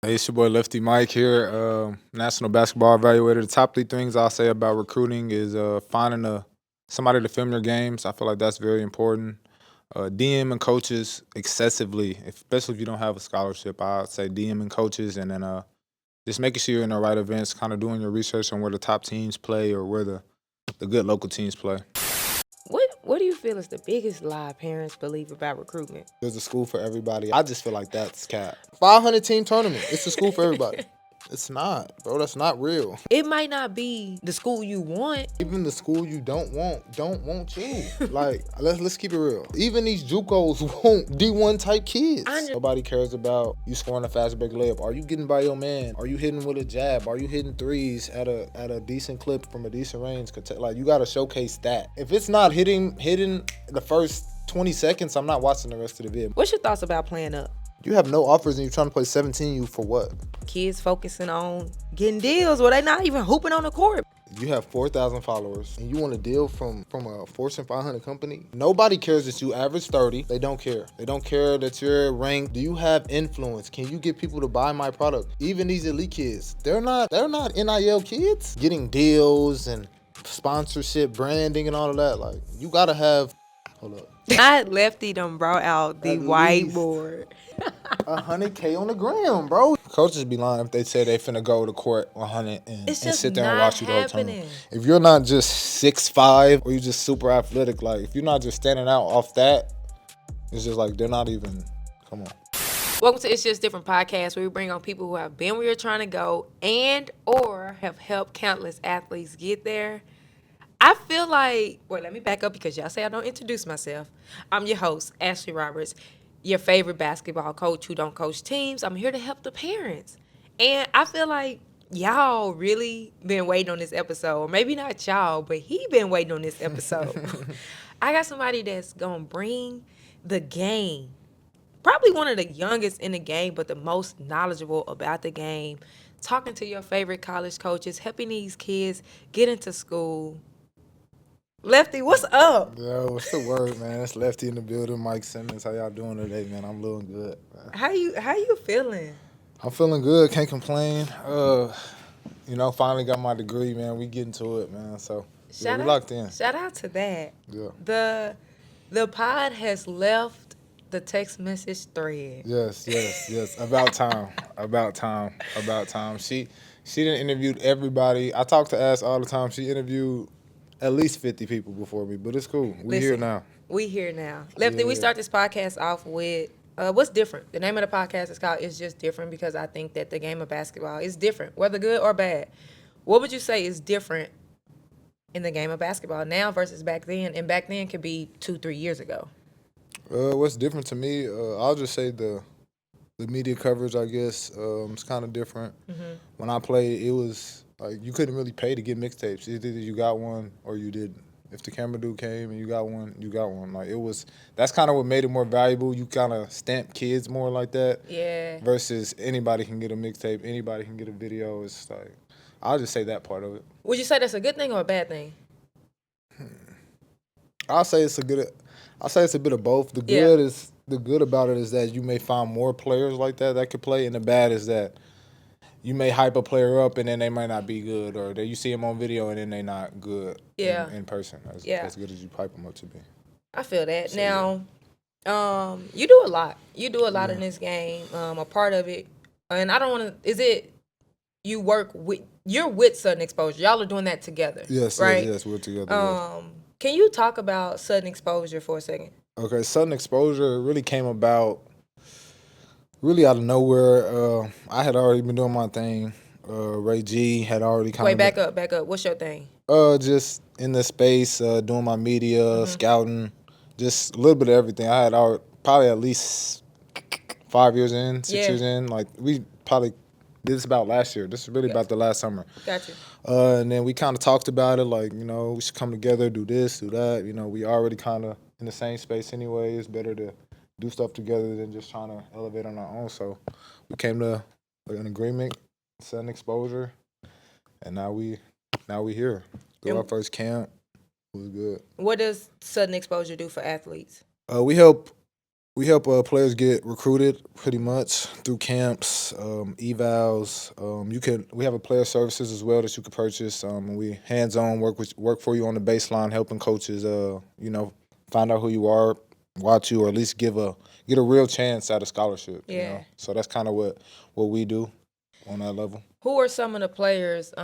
Hey, it's your boy Lefty Mike here, National Basketball Evaluator. The top 3 things I'll say about recruiting is finding somebody to film your games. I feel like that's very important. DMing coaches excessively, especially if you don't have a scholarship. I'd say DMing coaches and then just making sure you're in the right events, kind of doing your research on where the top teams play or where the good local teams play. What do you feel is the biggest lie parents believe about recruitment? There's a school for everybody. I just feel like that's cap. 500 team tournament. It's a school for everybody. It's not, bro. That's not real. It might not be the school you want. Even the school you don't want you. Like, let's keep it real. Even these JUCOs want D1 type kids. Nobody cares about you scoring a fast break layup. Are you getting by your man? Are you hitting with a jab? Are you hitting threes at a decent clip from a decent range? Like, you gotta showcase that. If it's not hitting the first 20 seconds, I'm not watching the rest of the video. What's your thoughts about playing up? You have no offers and you're trying to play 17U for what? Kids focusing on getting deals where they not even hooping on the court. You have 4,000 followers and you want a deal from a Fortune 500 company? Nobody cares that you average 30. They don't care. They don't care that you're ranked. Do you have influence? Can you get people to buy my product? Even these elite kids, they're not NIL kids. Getting deals and sponsorship, branding and all of that. Like, you gotta have, hold up. Lefty done brought out the whiteboard. 100K on the gram, bro. Coaches be lying if they say they finna go to court 100 and sit there and watch you the whole time. If you're not just 6'5" or you just super athletic, like if you're not just standing out off that, it's just like they're not even. Come on. Welcome to It's Just Different podcast, where we bring on people who have been where you're trying to go and or have helped countless athletes get there. I feel like, well, let me back up because y'all say I don't introduce myself. I'm your host, Ashley Roberts, your favorite basketball coach who don't coach teams. I'm here to help the parents. And I feel like y'all really been waiting on this episode. Or maybe not y'all, but he been waiting on this episode. I got somebody that's going to bring the game. Probably one of the youngest in the game, but the most knowledgeable about the game. Talking to your favorite college coaches, helping these kids get into school. Lefty, what's up? Yo, what's the word, man? It's Lefty in the building, Mike Simmons. How y'all doing today, man? I'm doing good, man. How you feeling? I'm feeling good. Can't complain. Finally got my degree, man. We getting to it, man. So we locked in. Shout out to that. Yeah. The pod has left the text message thread. Yes. About time. She done interviewed everybody. I talk to Ash all the time. She interviewed at least 50 people before me, but it's cool. Here now. We here now. Lefty, we start this podcast off with what's different. The name of the podcast is called It's Just Different because I think that the game of basketball is different, whether good or bad. What would you say is different in the game of basketball now versus back then? And back then could be 2-3 years ago. What's different to me, I'll just say the media coverage, I guess, it's kind of different. Mm-hmm. When I played, it was like you couldn't really pay to get mixtapes. Either you got one or you didn't. If the camera dude came and you got one, you got one. Like that's kind of what made it more valuable. You kind of stamp kids more like that. Yeah. Versus anybody can get a mixtape, anybody can get a video. It's like, I'll just say that part of it. Would you say that's a good thing or a bad thing? I'll say it's a bit of both. The good about it is that you may find more players like that could play, and the bad is that you may hype a player up and then they might not be good, or that you see them on video and then they not good in person as good as you hype them up to be. I feel that. So, now, you do a lot. You do a lot in this game. A part of it, and I don't want to. Is it you work with? You're with Sudden Exposure. Y'all are doing that together. Yes, right? Yes, we're together. Can you talk about Sudden Exposure for a second? Okay, Sudden Exposure really came about really out of nowhere. I had already been doing my thing. Ray G had already kind of... Wait, back up. What's your thing? Just in the space, doing my media, scouting, just a little bit of everything. I had probably at least 5 years in, 6 years in. Like, we probably did this about last year. This is really about the last summer. Gotcha. And then we kind of talked about it, like, we should come together, do this, do that. We already kind of in the same space anyway. It's better to do stuff together than just trying to elevate on our own. So we came to an agreement, Sudden Exposure, and now we here. Through our first camp, it was good. What does Sudden Exposure do for athletes? We help We help players get recruited pretty much through camps, evals. We have a player services as well that you can purchase. And we hands on work for you on the baseline, helping coaches, find out who you are, watch you, or at least get a real chance at a scholarship. Yeah. So that's kind of what we do on that level. Who are some of the players?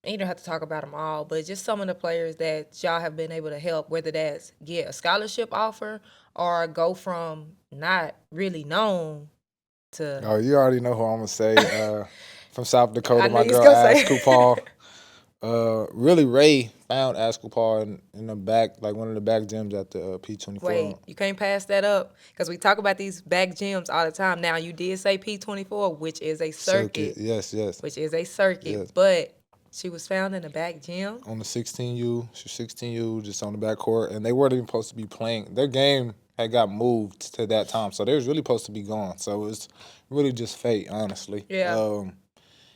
And you don't have to talk about them all, but just some of the players that y'all have been able to help, whether that's get a scholarship offer or go from not really known to. Oh, you already know who I'm gonna say. From South Dakota, I knew my you was girl gonna say. Ash Kupal. Really, Ray found Ash Kupal in the back, like one of the back gyms at the P24. Wait, you can't pass that up because we talk about these back gyms all the time. Now, you did say P24, which is a circuit. Yes. Which is a circuit, Yes. but she was found in the back gym. On the 16U, she's 16U, just on the back court, and they weren't even supposed to be playing. Their game had got moved to that time, so they was really supposed to be gone. So it was really just fate, honestly. Yeah.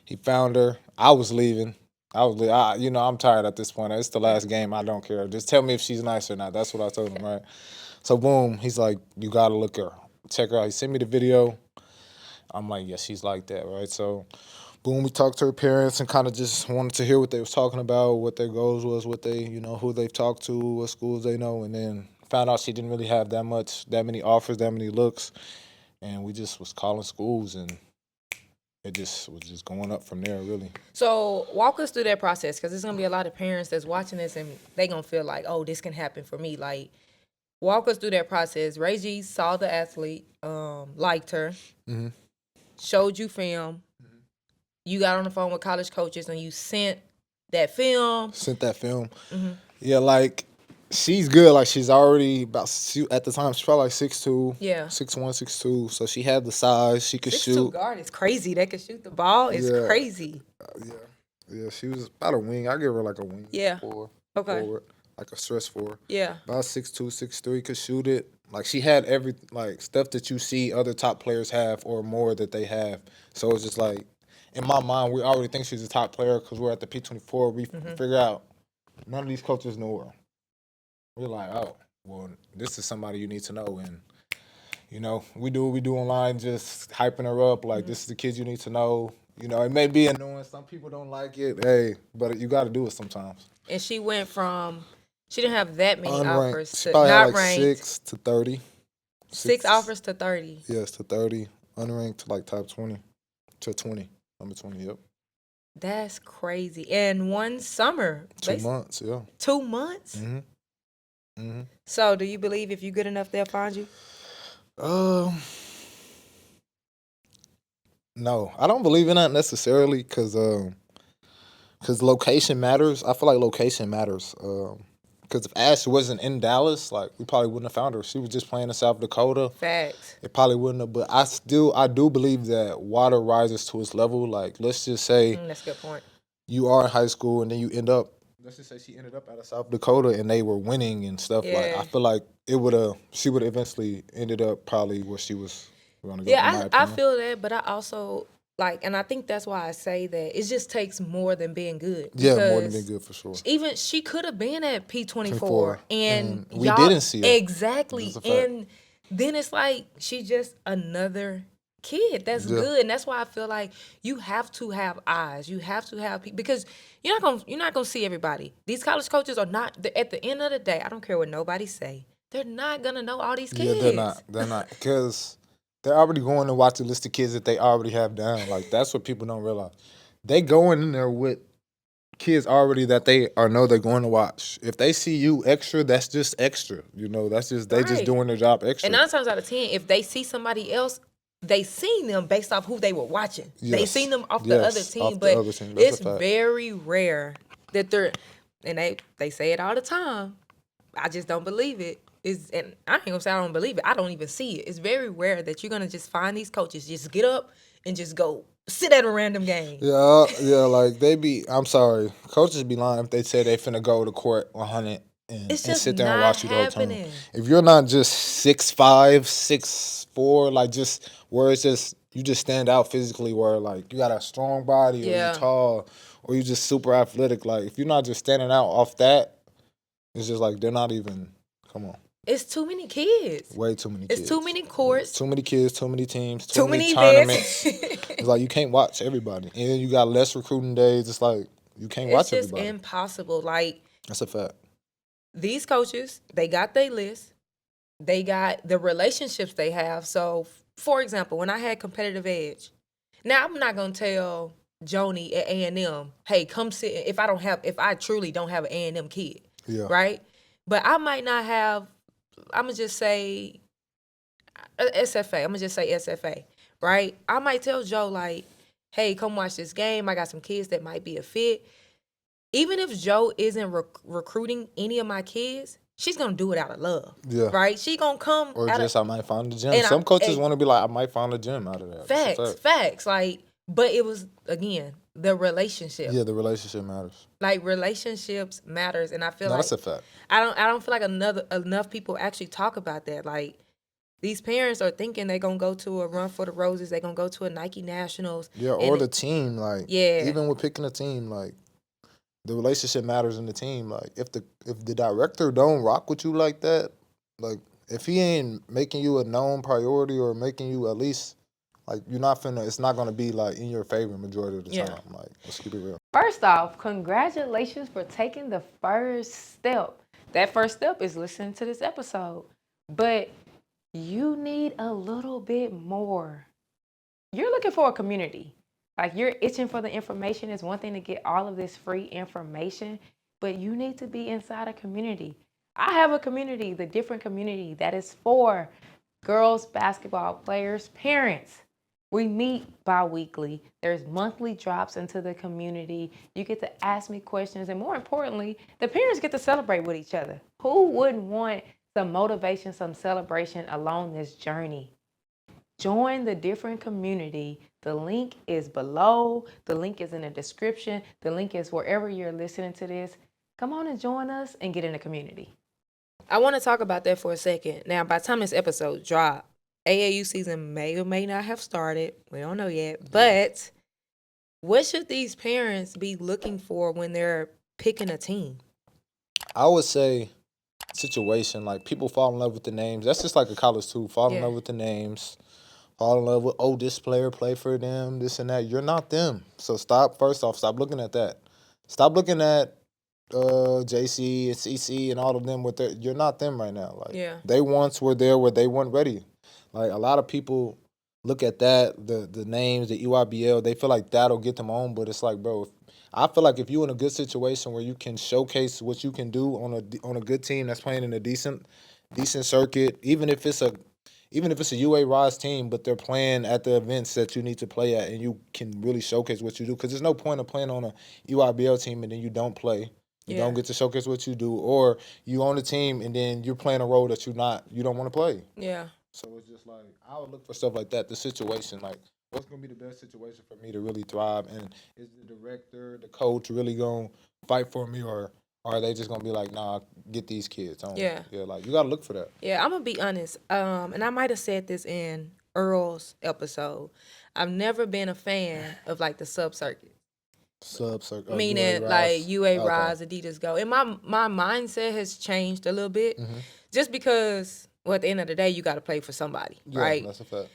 He found her. I was leaving. I'm tired at this point. It's the last game. I don't care. Just tell me if she's nice or not. That's what I told him, right? So boom, he's like, you gotta look her, check her out. He sent me the video. I'm like, yeah, she's like that, right? So boom, we talked to her parents and kind of just wanted to hear what they was talking about, what their goals was, what they, who they've talked to, what schools they know, and then found out she didn't really have that many offers, that many looks, and we just was calling schools, and it just was just going up from there, really. So walk us through that process, because there's going to be a lot of parents that's watching this and they going to feel like, oh, this can happen for me. Like, walk us through that process. Ray G saw the athlete, liked her, showed you film. You got on the phone with college coaches and you sent that film. Yeah, like, she's good. Like, she's already at the time, she's probably like 6'2", Yeah. 6'1", 6'2", so she had the size. She could 6'2" shoot. guard is crazy. They can shoot the ball. It's Yeah. crazy. Yeah, she was about a wing. I give her like a wing. Yeah. Forward, like a stretch forward. Yeah. About 6'2", 6'3", could shoot it. Like, she had every, like, stuff that you see other top players have or more that they have. So it's just like, in my mind, we already think she's a top player because we're at the P24. We figure out none of these coaches knew her. We're like, oh, well, this is somebody you need to know. And, we do what we do online, just hyping her up. Like, this is the kids you need to know. It may be annoying. Some people don't like it. Hey, but you got to do it sometimes. And she went from, she didn't have that many Unranked. offers She to probably not had like ranked. 6 to 30. 6 offers to 30. Yes, to 30. Unranked to like top 20 to 20. Number 20, yep. That's crazy. And one summer. 2 months, yeah. 2 months? So do you believe if you're good enough, they'll find you? No, I don't believe in that necessarily because location matters. I feel like location matters. Because if Ash wasn't in Dallas, like, we probably wouldn't have found her. She was just playing in South Dakota. Facts. It probably wouldn't have. But I do believe that water rises to its level. Like, let's just say That's a good point. you are in high school and then you end up. Let's just say she ended up out of South Dakota and they were winning and stuff. Yeah. Like, I feel like she would have eventually ended up probably where she was going to go. Yeah, I feel that, but I also and I think that's why I say that it just takes more than being good. Yeah, more than being good for sure. Even she could have been at P24 and we didn't see her. Exactly. And then it's like she's just another kid that's good, and that's why I feel like you have to have eyes. You have to have people, because you're not gonna see everybody. These college coaches are not. At the end of the day, I don't care what nobody say. They're not gonna know all these kids. Yeah, they're not because they're already going to watch the list of kids that they already have down. Like, that's what people don't realize. They going in there with kids already that they know they're going to watch. If they see you extra, that's just extra. That's just they just doing their job extra. And 9 times out of 10, if they see somebody else, they seen them based off who they were watching. Yes. They seen them off the other team, but it's very rare that and they say it all the time. I just don't believe it. And I ain't gonna say I don't believe it. I don't even see it. It's very rare that you're gonna just find these coaches just get up and just go sit at a random game. Yeah, like I'm sorry, coaches be lying if they say they finna go to court 100 and sit there and watch you the whole time. If you're not just 6'5", 6'4", like, just where it's just you just stand out physically, where like you got a strong body or you're tall or you just super athletic. Like, if you're not just standing out off that, it's just like they're not even. Come on. It's too many kids. Way too many kids. It's too many courts. Too many kids, too many teams, Too many tournaments. events. It's like you can't watch everybody. And then you got less recruiting days. It's like you can't watch It's just everybody. impossible. Like, That's a fact. these coaches, they got their list. They got the relationships they have. So, for example, when I had competitive edge, now I'm not gonna tell Joni at A&M, hey, come sit. If I truly don't have an A&M kid, Yeah. right? But I might not have. I'm gonna just say SFA. I'm gonna just say SFA, right? I might tell Joe like, hey, come watch this game. I got some kids that might be a fit. Even if Joe isn't recruiting any of my kids, she's gonna do it out of love. Yeah. Right? She gonna come Or out just of, I might find the gym. and Some coaches want to be like, I might find a gym out of that. That's a fact. facts. Like, but it was again the relationship. Yeah, the relationship matters. Like, relationships matters, and I feel like that's a fact. I don't feel like enough people actually talk about that. Like, these parents are thinking they're gonna go to a Run for the Roses, they're gonna go to a Nike Nationals. Yeah, or the team. Like, Yeah. even with picking a team, like the relationship matters in the team. Like, if the director don't rock with you like that, like if he ain't making you a known priority or making you at least like you're not finna, it's not gonna be like in your favor majority of the time. Like, let's keep it real. First off, congratulations for taking the first step. That first step is listening to this episode. But you need a little bit more. You're looking for a community. Like, you're itching for the information. It's one thing to get all of this free information, but you need to be inside a community. I have a community, the different community that is for girls basketball players' parents. We meet bi-weekly. There's monthly drops into the community. You get to ask me questions. And more importantly, the parents get to celebrate with each other. Who wouldn't want some motivation, some celebration along this journey? Join the different community. The link is below. The link is in the description. The link is wherever you're listening to this. Come on and join us and get in the community. I want to talk about that for a second. Now, by the time this episode drops, AAU season may or may not have started. We don't know yet. But what should these parents be looking for when they're picking a team? I would say situation, like people fall in love with the names. That's just like a college too. Fall in love with the names. Fall in love with, oh, this player play for them, this and that. You're not them. So stop looking at that. Stop looking at JC and CC and all of them with you're not them right now. Like, they once were there where they weren't ready. Like, a lot of people look at that, the names, the EYBL, they feel like that'll get them on, but it's like, bro, I feel like if you're in a good situation where you can showcase what you can do on a good team that's playing in a decent circuit, even if it's a UA Rise team, but they're playing at the events that you need to play at, and you can really showcase what you do. Because there's no point of playing on a EYBL team and then you don't play. You don't get to showcase what you do, or you on a team and then you're playing a role that you don't want to play. Yeah. So it's just like, I would look for stuff like that. The situation, like, what's going to be the best situation for me to really thrive? And is the director, the coach really going to fight for me, or are they just going to be like, nah, get these kids on? Yeah, like, you got to look for that. Yeah, I'm going to be honest. And I might have said this in Earl's episode. I've never been a fan of, like, the sub-circuit. Meaning like UA Rise, Adidas Go. And my mindset has changed a little bit, just because, well, at the end of the day, you got to play for somebody, right? That's a fact.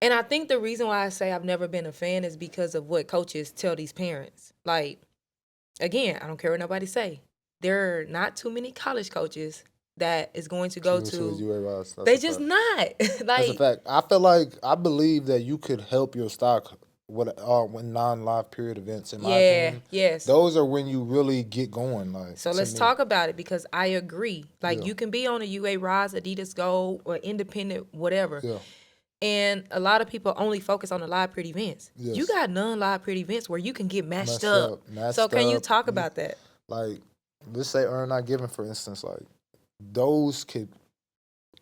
And I think the reason why I say I've never been a fan is because of what coaches tell these parents. Like, again, I don't care what nobody say. There are not too many college coaches that is going to go to UA Rise. They just not. Like, that's a fact. I believe that you could help your stock when non-live period events, in my opinion. Yes. Those are when you really get going. Like, so let's talk about it, because I agree. Like, you can be on a UA Rise, Adidas Go, or independent, whatever. Yeah. And a lot of people only focus on the live period events. Yes. You got non-live period events where you can get matched up. So can you talk about that? Like, let's say Earn Not Giving, for instance. Like, those could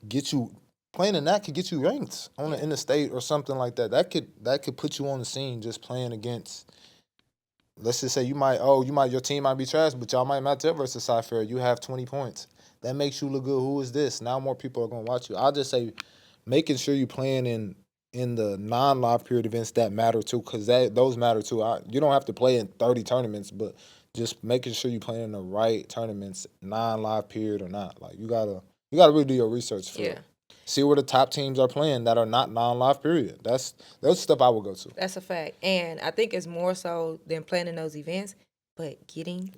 get you. Playing in that could get you ranked on the interstate or something like that. That could put you on the scene just playing against. Let's just say your team might be trash, but y'all might match up versus Cypher. You have 20 points. That makes you look good. Who is this? Now more people are gonna watch you. I'll just say, making sure you're playing in the non-live period events that matter too, because those matter too. You don't have to play in 30 tournaments, but just making sure you're playing in the right tournaments, non-live period or not. Like, you gotta You got to really do your research for Yeah. see where the top teams are playing that are not non-live. Period. That's stuff I would go to. That's a fact. And I think it's more so than planning those events, but getting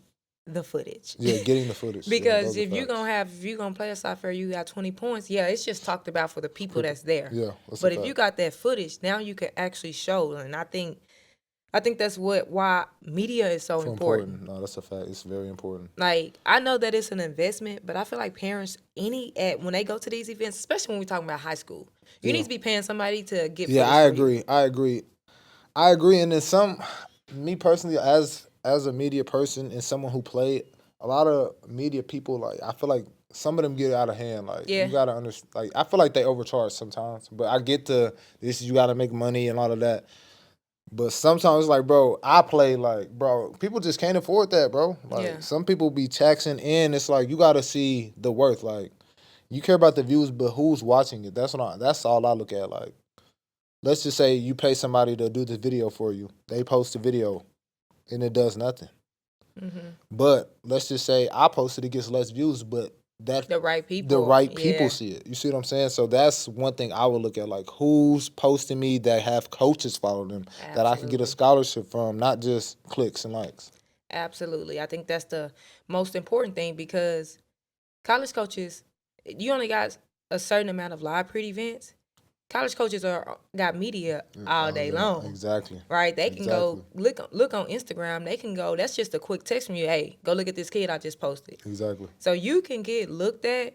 the footage. Yeah, getting the footage. Because yeah, if you're gonna play a side fair, you got 20 points. Yeah, it's just talked about for the people that's there. Yeah, that's but a if fact. you got that footage, now you can actually show. And I think that's why media is so important. No, that's a fact. It's very important. Like, I know that it's an investment, but I feel like parents when they go to these events, especially when we're talking about high school, you need to be paying somebody to get. Yeah, footage I for you. I agree. And then me personally, as a media person and someone who played, a lot of media people, like, I feel like some of them get out of hand. Like, Yeah. you gotta understand. Like, I feel like they overcharge sometimes. But I get you gotta make money and all of that. But sometimes it's like, bro, I play, like, bro, people just can't afford that, bro. Like, Yeah. some people be taxing in. It's like, you gotta see the worth. Like, you care about the views, but who's watching it? That's all I look at. Like, let's just say you pay somebody to do the video for you. They post a video, and it does nothing. Mm-hmm. But let's just say I posted, it gets less views, but The right people. people see it. You see what I'm saying? So that's one thing I would look at, like, who's posting me that have coaches follow them that I can get a Absolutely. scholarship from, not just clicks and likes. Absolutely. I think that's the most important thing, because college coaches, you only got a certain amount of live pre events. College coaches got media all day long. Exactly. Right? They can go look on Instagram. They can go, that's just a quick text from you. Hey, go look at this kid I just posted. Exactly. So you can get looked at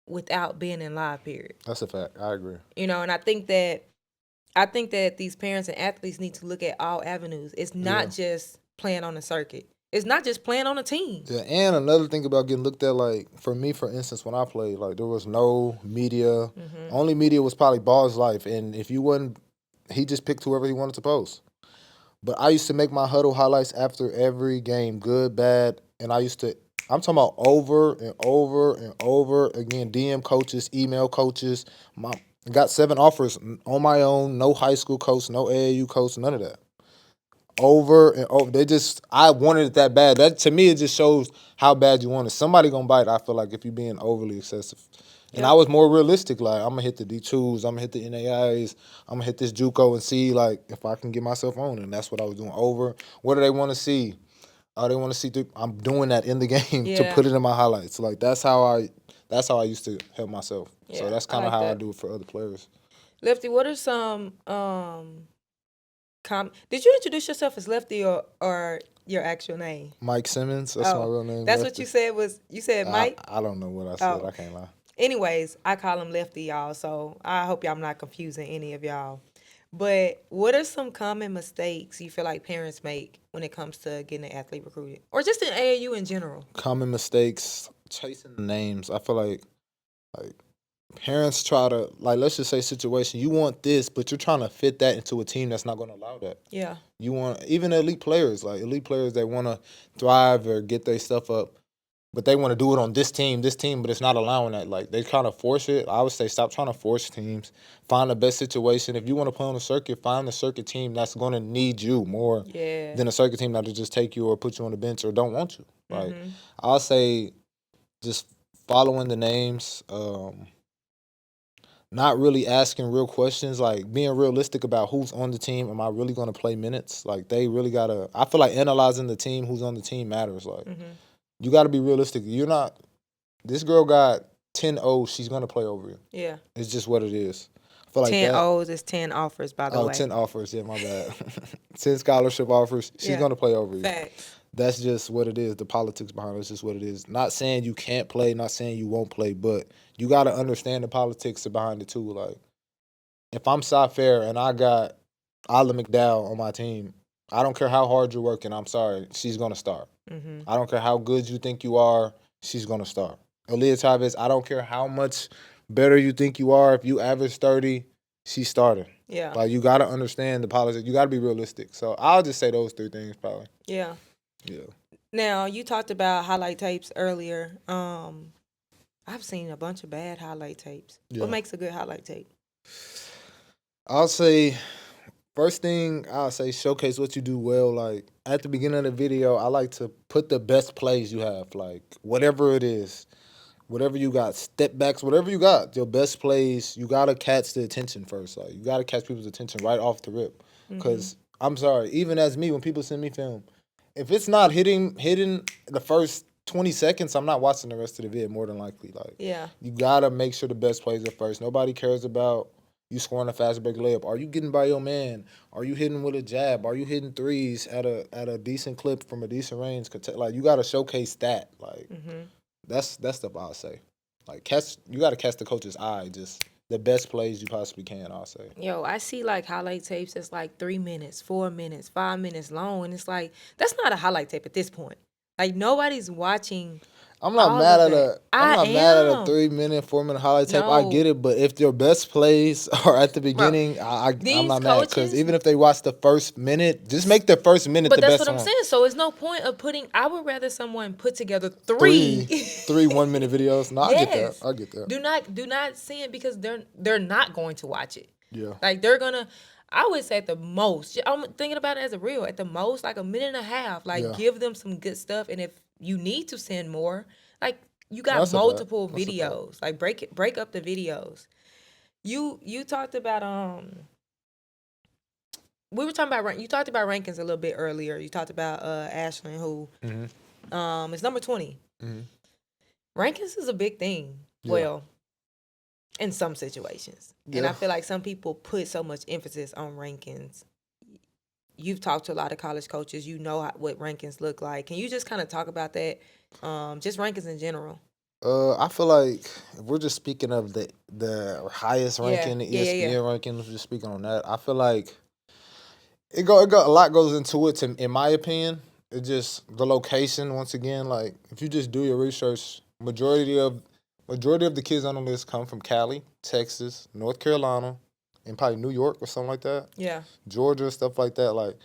without being in live, period. That's a fact. I agree. And I think that these parents and athletes need to look at all avenues. It's not just playing on the circuit. It's not just playing on a team. Yeah, and another thing about getting looked at, like, for me, for instance, when I played, like, there was no media. Mm-hmm. Only media was probably Ball's life, and if you wasn't, he just picked whoever he wanted to post. But I used to make my huddle highlights after every game, good, bad, and I'm talking about over and over and over again, DM coaches, email coaches. Got 7 offers on my own, no high school coach, no AAU coach, none of that. Over and over. I wanted it that bad. That, to me, it just shows how bad you want it. Somebody gonna bite, I feel like, if you're being overly excessive. And I was more realistic. Like, I'm gonna hit the D2s, I'm gonna hit the NAIs, I'm gonna hit this JUCO and see, like, if I can get myself on. And that's what I was doing. Over. What do they want to see? Oh, they want to see. I'm doing that in the game to put it in my highlights. Like, that's how I used to help myself. So that's kind of how I do it for other players. Lefty, what are some did you introduce yourself as Lefty or your actual name? Mike Simmons. That's my real name. That's Lefty. what you said you said Mike? I don't know what I said. I can't lie. Anyways, I call him Lefty, y'all, so I hope y'all not confusing any of y'all. But what are some common mistakes you feel like parents make when it comes to getting an athlete recruited? Or just in AAU in general? Common mistakes, chasing the names. I feel like parents try to, like, let's just say situation, you want this, but you're trying to fit that into a team that's not going to allow that. Yeah. You want, even elite players that want to thrive or get their stuff up, but they want to do it on this team, but it's not allowing that. Like, they kind of force it. I would say stop trying to force teams. Find the best situation. If you want to play on the circuit, find the circuit team that's going to need you more than a circuit team that'll just take you or put you on the bench or don't want you. Like, I'll say just following the names, not really asking real questions, like being realistic about who's on the team. Am I really going to play minutes? Like, they really got to, I feel like analyzing the team, who's on the team matters. Like, you got to be realistic. You're not, this girl got 10 O's, she's going to play over you. Yeah. It's just what it is. I feel like 10 O's is 10 offers, by the way. 10 offers, yeah, my bad. 10 scholarship offers, she's going to play over you. Facts. That's just what it is. The politics behind it is just what it is. Not saying you can't play, not saying you won't play, but you got to understand the politics behind it too. Like, if I'm Cy Fair and I got Isla McDowell on my team, I don't care how hard you're working, I'm sorry, she's going to start. I don't care how good you think you are, she's going to start. Aaliyah Chavez, I don't care how much better you think you are. If you average 30, she's starting. Yeah. Like, you got to understand the politics. You got to be realistic. So I'll just say those 3 things probably. Yeah. Yeah. Now, you talked about highlight tapes earlier. I've seen a bunch of bad highlight tapes. Yeah. What makes a good highlight tape? I'll say, first thing, showcase what you do well. Like, at the beginning of the video, I like to put the best plays you have, like, whatever it is. whatever you got, step backs, whatever you got, your best plays, you gotta catch the attention first. Like you gotta catch people's attention right off the rip. Because I'm sorry, even as me, when people send me film, if it's not hitting the first 20 seconds, I'm not watching the rest of the vid. More than likely, like you gotta make sure the best plays are first. Nobody cares about you scoring a fast break layup. Are you getting by your man? Are you hitting with a jab? Are you hitting threes at a decent clip from a decent range? Like you gotta showcase that. Like that's stuff I'll say. Like you gotta catch the coach's eye. Just the best plays you possibly can. I'll say. Yo, I see like highlight tapes that's like 3 minutes, 4 minutes, 5 minutes long, and it's like that's not a highlight tape at this point. Like nobody's watching. I'm not all mad of at that. mad at a 3 minute, 4 minute highlight tape. I No. get it, but if your best plays are at the beginning, I'm these not mad because coaches- even if they watch the first minute, just make the first minute But the that's best what I'm one. saying. So it's no point of putting. I would rather someone put together three 1 minute videos. No, Yes. I get that. Do not send because they're not going to watch it. Yeah. Like they're gonna. I would say at the most. I'm thinking about it as a real. At the most, like a minute and a half. Like give them some good stuff, and if you need to send more, like you got That's a fact. multiple That's a fact. videos. Like break up the videos. You talked about we were talking about you talked about rankings a little bit earlier. You talked about Ashlyn who is number 20. Rankings is a big thing. Yeah. Well, in some situations. And Yeah. I feel like some people put so much emphasis on rankings. You've talked to a lot of college coaches. You know what rankings look like. Can you just kind of talk about that? Just rankings in general. I feel like if we're just speaking of the highest ranking, the ESPN rankings, just speaking on that, I feel like it go a lot goes into it. In my opinion, it's just the location. Once again, like if you just do your research, majority of the kids on the list come from Cali, Texas, North Carolina, and probably New York or something like that. Yeah. Georgia, stuff like that. Like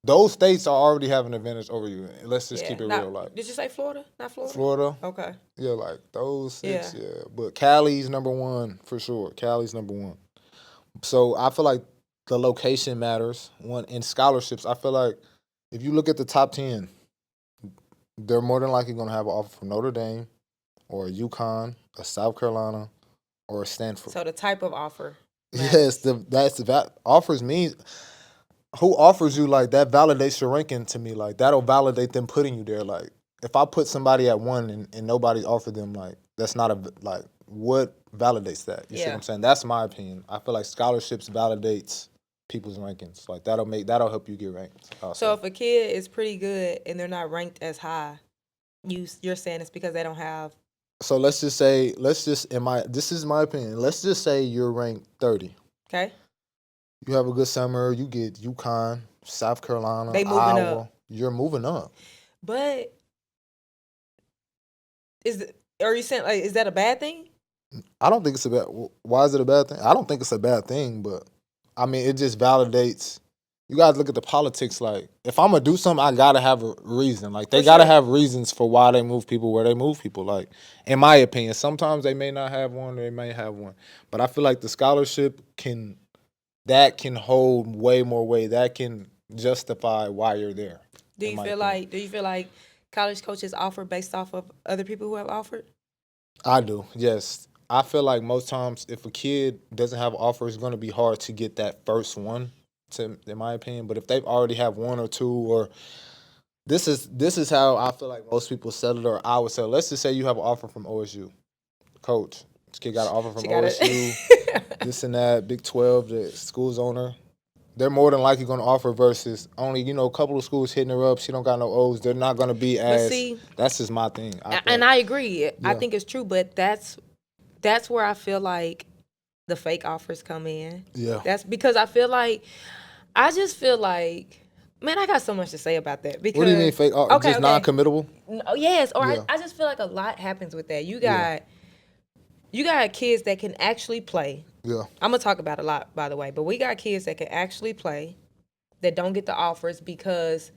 those states are already having an advantage over you. Let's just keep it real. Like, did you say Florida? Not Florida? Florida. Okay. Yeah, like those 6, yeah. But Cali's number one for sure. Cali's number one. So I feel like the location matters. One in scholarships, I feel like if you look at the top 10, they're more than likely going to have an offer from Notre Dame or a UConn, a South Carolina, or a Stanford. So the type of offer. Yes, that offers means who offers you, like that validates your ranking to me. Like that'll validate them putting you there. Like if I put somebody at 1 and nobody's offered them, like that's not what validates that? You see what I'm saying? That's my opinion. I feel like scholarships validates people's rankings. Like that'll help you get ranked. So if a kid is pretty good and they're not ranked as high, you're saying it's because they don't have. So this is my opinion. Let's just say you're ranked 30. Okay. You have a good summer. You get UConn, South Carolina, they moving Iowa. up. You're moving up. But are you saying like is that a bad thing? I don't think it's a bad. Why is it a bad thing? I don't think it's a bad thing, but I mean it just validates. You gotta look at the politics. Like if I'm gonna do something, I gotta have a reason. Like they gotta have reasons for why they move people where they move people. Like in my opinion, sometimes they may not have one, they may have one, but I feel like the scholarship can hold way more weight. That can justify why you're there. Do you feel like college coaches offer based off of other people who have offered? I do, yes. I feel like most times if a kid doesn't have an offer, it's going to be hard to get that first one, in my opinion. But if they've already have 1 or 2, or this is how I feel like most people sell it, or I would sell. Let's just say you have an offer from OSU. Coach, this kid got an offer from OSU, this and that, Big 12, the school's owner. They're more than likely going to offer versus only, a couple of schools hitting her up. She don't got no O's. They're not going to be as. That's just my thing. I agree. Yeah. I think it's true, but that's where I feel like the fake offers come in. Yeah. That's because I just feel like, man, I got so much to say about that. Because, what do you mean fake? Just non-committable? No, yes, or I just feel like a lot happens with that. You got kids that can actually play. Yeah. I'm going to talk about it a lot, by the way. But we got kids that can actually play that don't get the offers because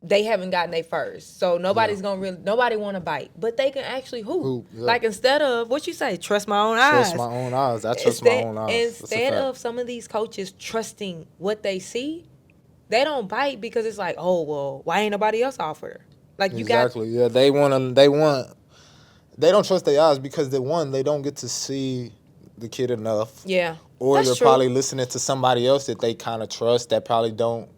they haven't gotten their first. So nobody's nobody want to bite. But they can actually hoop. Yeah. Like instead of, what you say, trust my own eyes. Trust my own eyes. I trust my own eyes. Instead of some of these coaches trusting what they see, they don't bite because it's like, oh, well, why ain't nobody else offered? Like you exactly. Yeah, they want they don't trust their eyes because they don't get to see the kid enough. Yeah. Or That's they're true. probably listening to somebody else that they kind of trust that probably don't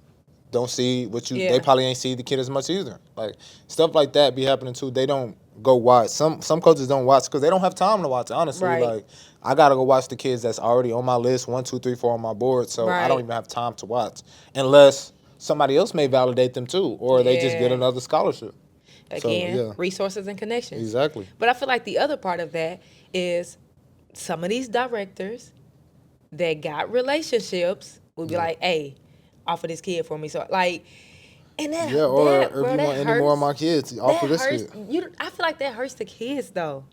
see what you. Yeah. They probably ain't see the kid as much either. Like stuff like that be happening too. They don't go watch. Some coaches don't watch because they don't have time to watch. Honestly, Right. like I gotta go watch the kids that's already on my list 1, 2, 3, 4 on my board. So I don't Right. even have time to watch unless somebody else may validate them too, or they just get Yeah. another scholarship. Again, So yeah, resources and connections. exactly. But I feel like the other part of that is some of these directors that got relationships will be Yeah. like, hey, offer this kid for me. So like, and that Yeah, or that, if bro, you that want hurts. any more of my kids, offer That this hurts. kid. I feel like that hurts the kids though.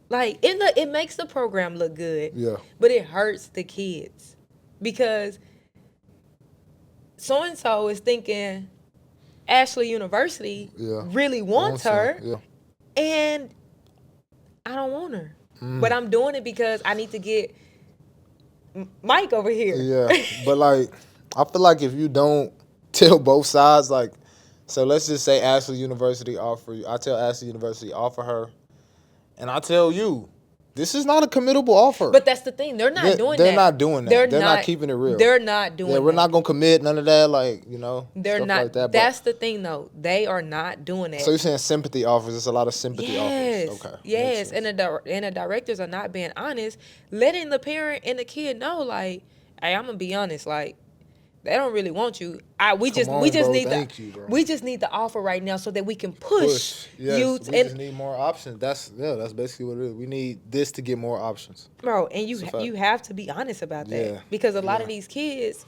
Like it makes the program look good. Yeah. But it hurts the kids because so and so is thinking Ashley University Yeah. really wants her, Yeah. and I don't want her. But I'm doing it because I need to get Mike over here. Yeah, but like, I feel like if you don't tell both sides, like, so let's just say Ashley University offer you. I tell Ashley University offer her, and I tell you, this is not a committable offer. But that's the thing. They're not doing that. They're not doing that. They're not keeping it real. They're not doing Yeah, that. we're not gonna commit none of that. Like They're stuff not. like that. That's the thing, though. They are not doing that. So you're saying sympathy offers? It's a lot of sympathy yes, offers. Okay. yes, and the directors are not being honest, letting the parent and the kid know, like, hey, I'm gonna be honest, like, they don't really want you. We just bro. need Thank the you, bro. we just need the offer right now so that we can push Yes, youth we and just need more options. That's basically what it is. We need this to get more options. bro, and It's a fact. you have to be honest about that Yeah, because a lot yeah. of these kids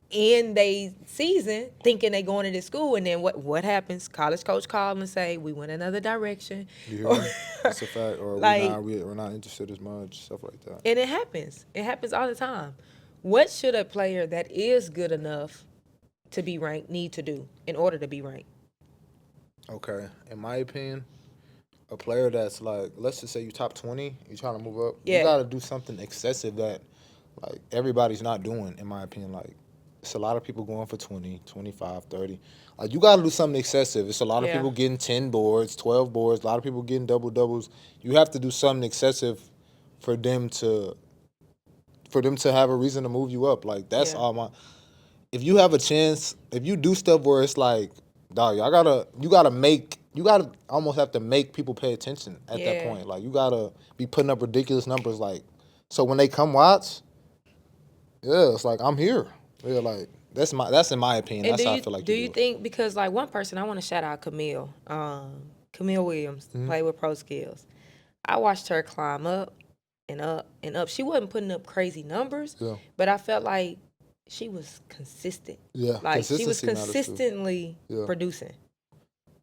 in they season thinking they going to this school and then what happens? College coach call and say we went another direction. You hear me? That's a fact. Or Like- we're not interested as much, stuff like that. And it happens. It happens all the time. What should a player that is good enough to be ranked need to do in order to be ranked? Okay. In my opinion, a player that's like, let's just say you top 20, you trying to move up, Yeah. you got to do something excessive that, like, everybody's not doing, in my opinion. Like, it's a lot of people going for 20, 25, 30. Like, you got to do something excessive. It's a lot of Yeah. people getting 10 boards, 12 boards, a lot of people getting double-doubles. You have to do something excessive for them to have a reason to move you up. Like, that's Yeah. all my... If you have a chance, if you do stuff where it's like, dog, you gotta almost have to make people pay attention at that Yeah. point. Like, you gotta be putting up ridiculous numbers. Like, so when they come watch, yeah, it's like, I'm here. Yeah, like, that's in my opinion. And That's how I feel like do you you do it. think, because like one person, I want to shout out Camille. Camille Williams, Mm-hmm. played with Pro Skills. I watched her climb up and up and up. She wasn't putting up crazy numbers, Yeah. but I felt like she was consistent. Yeah, Like she was consistency matters, too. consistently Yeah. producing.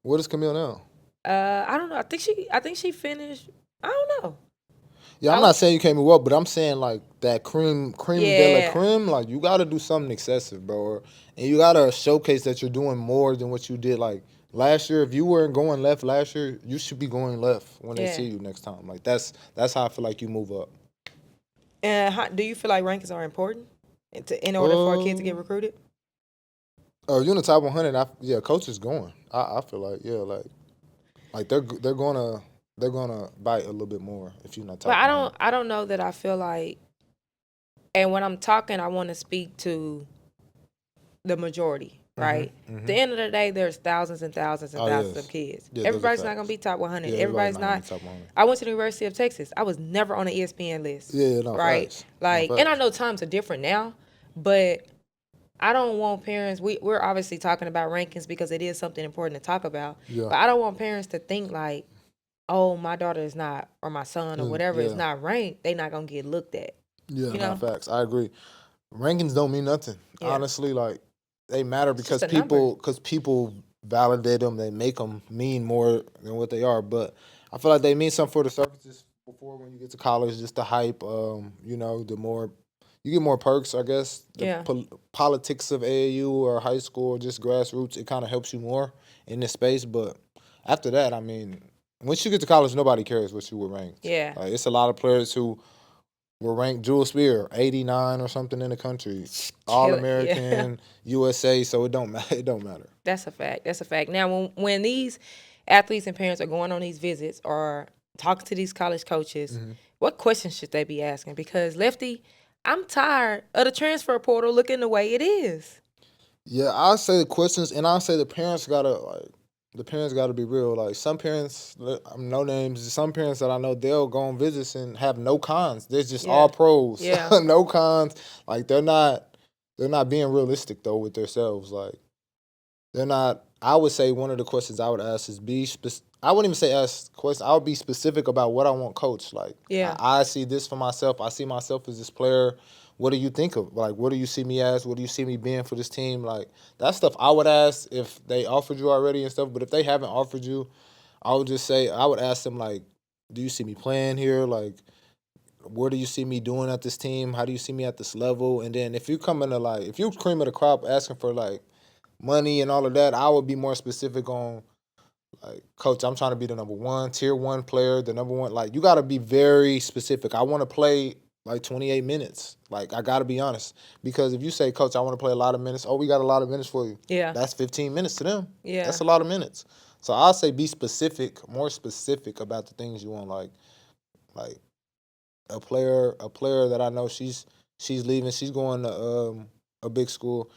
What is Camille now? I don't know. I think she finished. I don't know. Yeah, I'm not saying you can't move up, but I'm saying like that cream de Yeah. la creme, like you gotta do something excessive, bro. And you gotta showcase that you're doing more than what you did. Like last year, if you weren't going left last year, you should be going left when they Yeah. see you next time. Like that's how I feel like you move up. And do you feel like rankings are important in order for a kid to get recruited? You're in the top 100. Yeah, coach is going. I feel like like they're gonna bite a little bit more if you're not top. But 100. I don't know that I feel like, and when I'm talking, I want to speak to the majority, right? At the end of the day, there's thousands and thousands and Oh, thousands yes. of kids. Yeah, those are Everybody's not facts. gonna be top 100. Yeah, Everybody's gonna not. be top 100. I went to the University of Texas. I was never on the ESPN list. Yeah, no, right? facts. Like, No, and I facts. know times are different now, but I don't want parents. We're obviously talking about rankings because it is something important to talk about. Yeah. But I don't want parents to think like, oh, my daughter is not, or my son, or whatever is yeah. not ranked. They not gonna get looked at. Yeah, You no, know? facts. I agree. Rankings don't mean nothing. Yeah. Honestly, like they matter because just a people validate them. They make them mean more than what they are. But I feel like they mean something for the surfaces before when you get to college. Just the hype. The more you get more perks, I guess. The Yeah. Politics of AAU or high school or just grassroots, it kind of helps you more in this space. But after that, I mean, once you get to college, nobody cares what you were ranked. Yeah. Like, it's a lot of players who were ranked Jules Spear, 89 or something in the country, All American, USA. So it don't matter. It don't matter. That's a fact. That's a fact. Now, when these athletes and parents are going on these visits or talking to these college coaches, Mm-hmm. what questions should they be asking? Because Lefty, I'm tired of the transfer portal looking the way it is. Yeah, I say the questions, and I say the parents gotta be real. Like some parents, no names. Some parents that I know, they'll go on visits and have no cons. They're just all pros, Yeah. no cons. Like they're not being realistic though with themselves. Like they're not. I would say one of the questions I would ask is I wouldn't even say ask questions. I would be specific about what I want coach. Like Yeah. I see this for myself. I see myself as this player. What do you think of? Like, what do you see me as? What do you see me being for this team? Like, that stuff I would ask if they offered you already and stuff. But if they haven't offered you, I would just say, I would ask them, like, do you see me playing here? Like, where do you see me doing at this team? How do you see me at this level? And then if you come into, like, if you cream of the crop asking for, like, money and all of that, I would be more specific on, like, coach, I'm trying to be the number one, tier one player, the number one. Like, you got to be very specific. I want to play like 28 minutes. Like, I got to be honest. Because if you say, coach, I want to play a lot of minutes, we got a lot of minutes for you. Yeah. That's 15 minutes to them. Yeah. That's a lot of minutes. So I'll say be specific, more specific about the things you want. Like a player that I know she's leaving. She's going to a big school.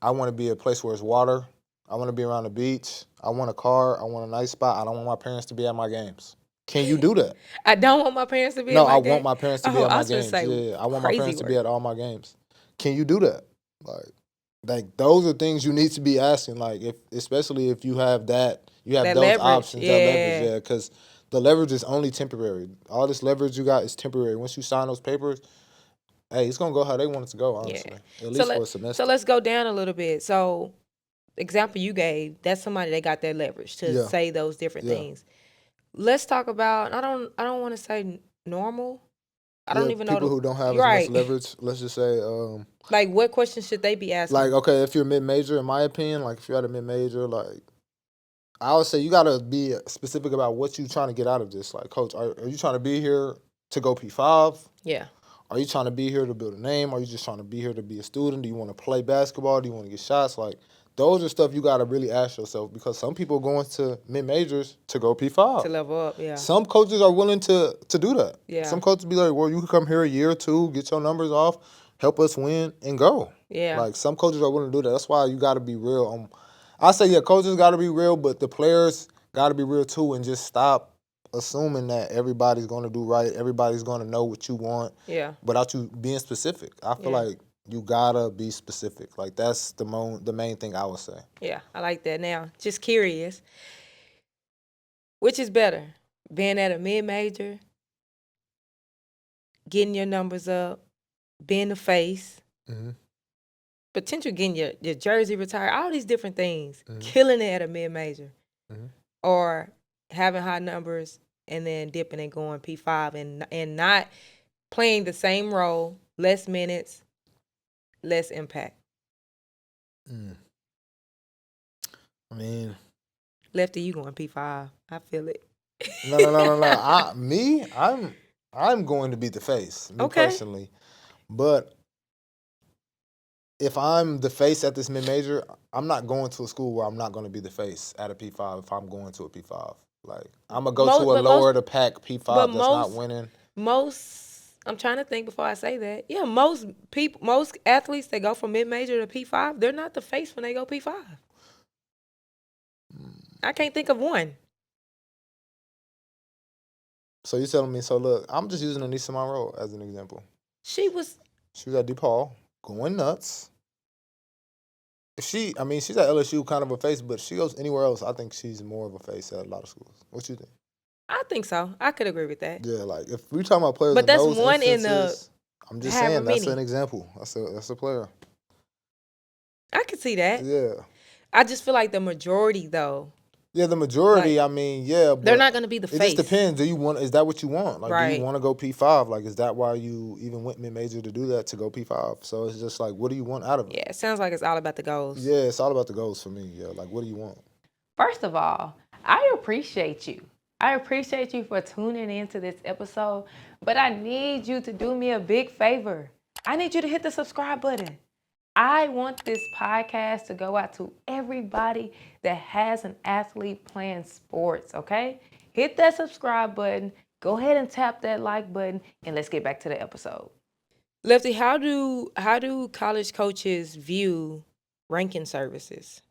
I want to be a place where it's water. I want to be around the beach. I want a car. I want a nice spot. I don't want my parents to be at my games. Can you do that? I don't want my parents to be No, at my I game. want my parents to be Oh, at I my was gonna games. say, Yeah, I want my crazy parents to be work. at all my games. Can you do that? Like those are things you need to be asking. Like especially if you have that, you have That those leverage, options, that leverage. yeah. Yeah, because the leverage is only temporary. All this leverage you got is temporary. Once you sign those papers, hey, it's gonna go how they want it to go. Honestly, Yeah. at least for a semester. So let's go down a little bit. So, example you gave, that's somebody that got that leverage to Yeah. say those different Yeah. things. Let's talk about. I don't want to say normal. I don't even know people who don't have as right. much leverage. Let's just say, Like, what questions should they be asking? like, okay, if you're mid-major, in my opinion, like if you're at a mid-major, like I would say you gotta be specific about what you're trying to get out of this. Like, coach, are you trying to be here to go P5? Yeah. Are you trying to be here to build a name? Are you just trying to be here to be a student? Do you want to play basketball? Do you want to get shots? Like, those are stuff you got to really ask yourself because some people go into mid-majors to go P5. To level up, yeah. Some coaches are willing to do that. Yeah. Some coaches be like, well, you can come here a year or two, get your numbers off, help us win, and go. Yeah. Like, some coaches are willing to do that. That's why you got to be real. I say, yeah, coaches got to be real, but the players got to be real too and just stop assuming that everybody's going to do right, everybody's going to know what you want, without you being specific. I feel like you gotta be specific. Like that's the main thing I would say. Yeah, I like that. Now, just curious, which is better, being at a mid-major, getting your numbers up, being the face, potential getting your jersey retired, all these different things, killing it at a mid-major, or having high numbers and then dipping and going P5 and not playing the same role, less minutes, less impact. I mean, Lefty, you going P5. I feel it. No. I'm going to be the face, me personally. But if I'm the face at this mid-major, I'm not going to a school where I'm not going to be the face at a P5 if I'm going to a P5. Like, I'm going to go to a lower-the-pack P5 that's not winning. I'm trying to think before I say that. Yeah, most athletes that go from mid-major to P5, they're not the face when they go P5. I can't think of one. So you telling me, look, I'm just using Anissa Monroe as an example. She was at DePaul, going nuts. She's at LSU, kind of a face, but she goes anywhere else, I think she's more of a face at a lot of schools. What you think? I think so. I could agree with that. Yeah, like if we're talking about players, but that's those one instances, I'm just saying that's many. an example. That's a player. I could see that. Yeah. I just feel like the majority, though. Yeah, the majority. But they're not going to be the face. It just depends. Is that what you want? Like, do you want to go P5? Like, is that why you even went mid-major to do that, to go P5? So it's just like, what do you want out of it? Yeah, it sounds like it's all about the goals. Yeah, it's all about the goals for me. Yeah, like, what do you want? First of all, I appreciate you. I appreciate you for tuning into this episode, but I need you to do me a big favor. I need you to hit the subscribe button. I want this podcast to go out to everybody that has an athlete playing sports, okay? hit that subscribe button. Go ahead and tap that like button, and let's get back to the episode. Lefty, how do college coaches view ranking services?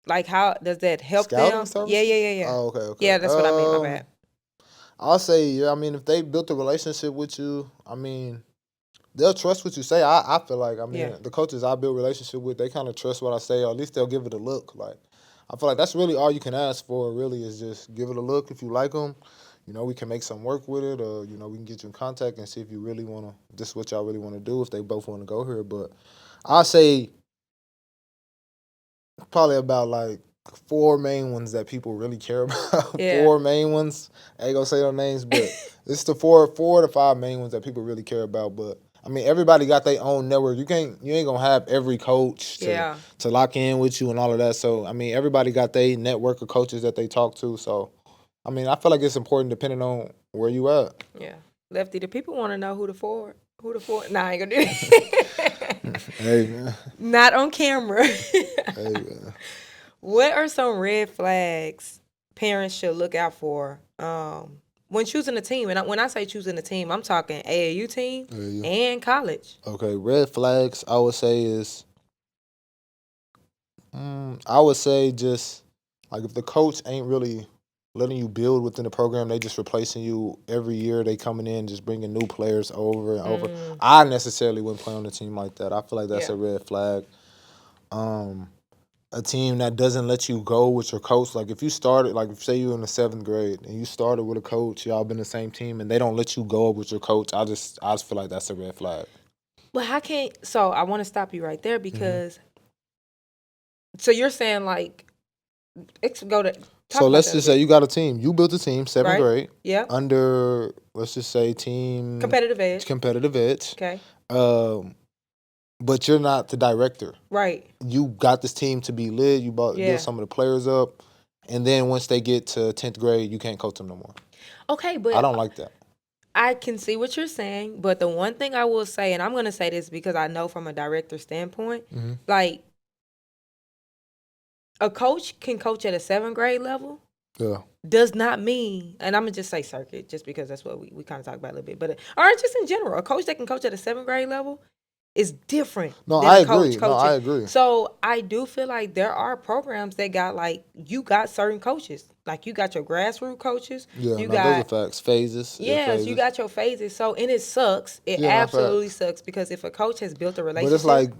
Like, how does that help Scouting them? services? Yeah. Oh, okay. Yeah, that's what I mean. My bad. I'll say, yeah, I mean, if they built a relationship with you, I mean, they'll trust what you say. I feel like, I mean, the coaches I build relationship with, they kind of trust what I say, or at least they'll give it a look. Like, I feel like that's really all you can ask for, really, is just give it a look. If you like them, you know, we can make some work with it, or, you know, we can get you in contact and see if you really want to, this is what y'all really want to do, if they both want to go here. But I'll say probably about, like, 4 main ones that people really care about. Yeah. 4 main ones. I ain't gonna say no names, but it's the 4 to 5 main ones that people really care about. But I mean, everybody got their own network. You ain't gonna have every coach to lock in with you and all of that. So I mean, everybody got their network of coaches that they talk to. So I mean, I feel like it's important depending on where you at. Yeah, Lefty, the people want to know who the forward. Nah, I ain't gonna do that. Hey man. Not on camera. Hey man. What are some red flags parents should look out for when choosing a team? And when I say choosing a team, I'm talking AAU team and college. Okay, red flags I would say is, I would say just like if the coach ain't really letting you build within the program, they just replacing you every year. They coming in, just bringing new players over and over. I necessarily wouldn't play on a team like that. I feel like that's a red flag. A team that doesn't let you go with your coach. Like if you started, like if say you in the 7th grade and you started with a coach, y'all been the same team, and they don't let you go up with your coach, I just feel like that's a red flag. Well, how can so I want to stop you right there because so you're saying like let's go to so let's just say you got a team. You built a team, 7th grade. Yeah. Under let's just say team competitive edge. Okay. But you're not the director. Right. You got this team to be lit. You build some of the players up. And then once they get to 10th grade, you can't coach them no more. Okay, but I don't like that. I can see what you're saying. But the one thing I will say, and I'm going to say this because I know from a director standpoint, like a coach can coach at a 7th grade level. Yeah. Does not mean, and I'm going to just say circuit just because that's what we kind of talk about a little bit. But or just in general, a coach that can coach at a 7th grade level is different. No, than I a agree. coach No, I agree. So I do feel like there are programs that got like you got certain coaches, like you got your grassroots coaches. Yeah, you those are facts. Phases. Yes, you got your phases. So and it sucks. It absolutely sucks because if a coach has built a relationship, but it's like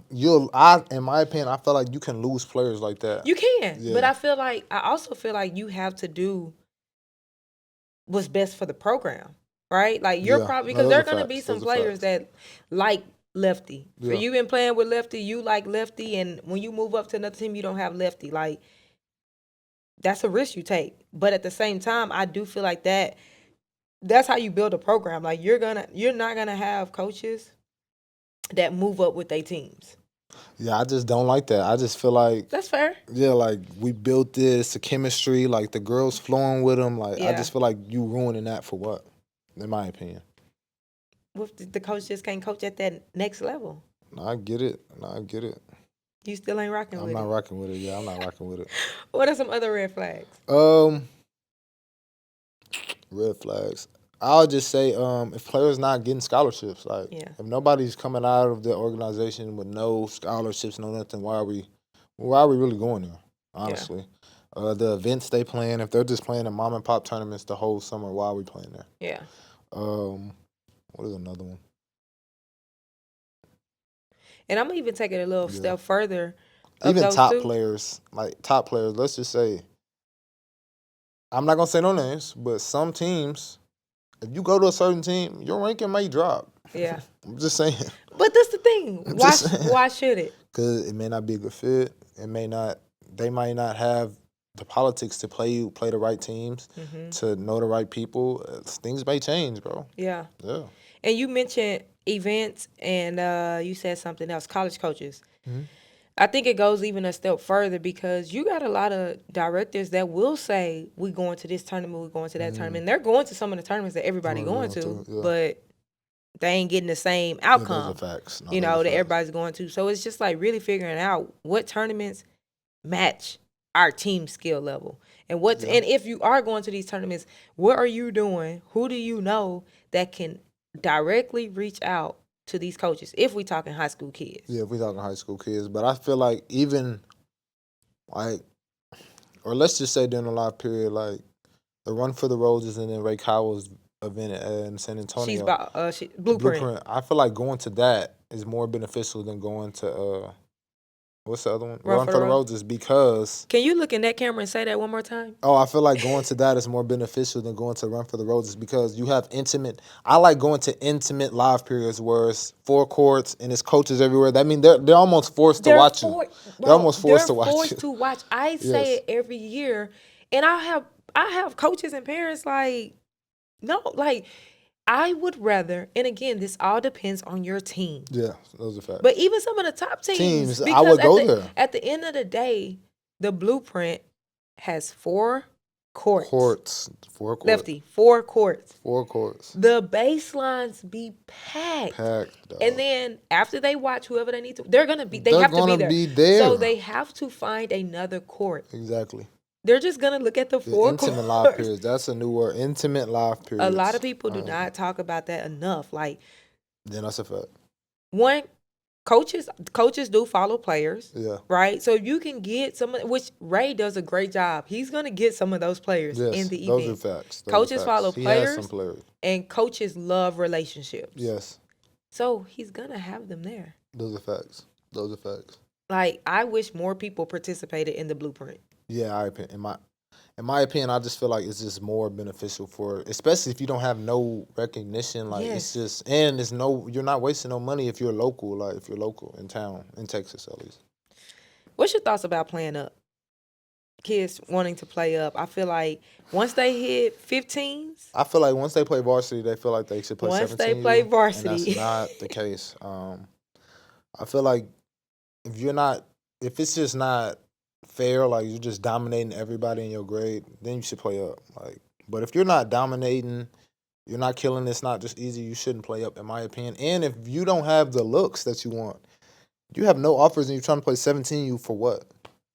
in my opinion, I feel like you can lose players like that. You can, but I also feel like you have to do what's best for the program. Right? Like you're probably because there are going to be some players that like lefty. So you've been playing with lefty, you like lefty, and when you move up to another team, you don't have lefty. Like that's a risk you take. But at the same time, I do feel like that's how you build a program. Like you're not gonna have coaches that move up with their teams. Yeah, I just don't like that. I just feel like that's fair. Yeah, like we built this chemistry, like the girls flowing with them. Like I just feel like you ruining that for what, in my opinion. What if the coach just can't coach at that next level? No, I get it. You still ain't rocking with it. I'm not rocking with it. Yeah, I'm not rocking with it. What are some other red flags? Red flags. I'll just say, if players not getting scholarships, like if nobody's coming out of the organization with no scholarships, no nothing, why are we really going there? Honestly, the events they playing, if they're just playing in mom and pop tournaments the whole summer, why are we playing there? Yeah. What is another one? And I'm gonna even take it a little step further. Even top players, let's just say, I'm not gonna say no names, but some teams, if you go to a certain team, your ranking may drop. Yeah. I'm just saying. But that's the thing. Why should it? Because it may not be a good fit. They might not have the politics to play the right teams, to know the right people. Things may change, bro. Yeah. Yeah. And you mentioned events, and you said something else, college coaches. I think it goes even a step further because you got a lot of directors that will say, we're going to this tournament, we're going to that tournament. And they're going to some of the tournaments that everybody going to, but they ain't getting the same outcome, those are facts. that everybody's going to. So it's just like really figuring out what tournaments match our team skill level. And and if you are going to these tournaments, what are you doing? Who do you know that can directly reach out to these coaches if we talking high school kids? Yeah, if we talking high school kids. But I feel like even like, or let's just say during the live period, like the Run for the Roses and then Ray Cowell's event in San Antonio. She's about Blueprint. I feel like going to that is more beneficial than going to what's the other one? Run for the Roses, because Can you look in that camera and say that one more time? I feel like going to that is more beneficial than going to Run for the Roses because you have intimate. I like going to intimate live periods where it's 4 courts and it's coaches everywhere. That mean they're almost forced to watch you. They're almost forced to watch you. I say it every year, and I have coaches and parents like, no, like I would rather, and again, this all depends on your team. Yeah, those are facts. But even some of the top teams, I would go there. At the end of the day, the Blueprint has 4 courts. 4 courts. Lefty, 4 courts. 4 courts. The baselines be packed. Dog. And then after they watch whoever they need to, they have to be there. So they have to find another court. Exactly. They're just going to look at the 4 intimate courts. live periods. That's a new word. Intimate live periods. A lot of people do not talk about that enough. Like, then that's a fact. One, coaches do follow players. Yeah. Right? So you can get some of, which Ray does a great job. He's going to get some of those players in the event. Those are facts. Coaches follow players. He has some players. And coaches love relationships. Yes. So he's going to have them there. Those are facts. Like, I wish more people participated in the Blueprint. Yeah, in my opinion, I just feel like it's just more beneficial for, especially if you don't have no recognition. Like it's just, and you're not wasting no money if you're local. Like if you're local in town, in Texas at least. What's your thoughts about playing up? Kids wanting to play up. I feel like once they hit 15s. I feel like once they play varsity, they feel like they should play 17. Once they play varsity, and that's not the case. I feel like if it's just not fair, like you're just dominating everybody in your grade, then you should play up. Like, but if you're not dominating, you're not killing, it's not just easy, you shouldn't play up, in my opinion. And if you don't have the looks that you want, you have no offers and you're trying to play 17U for what?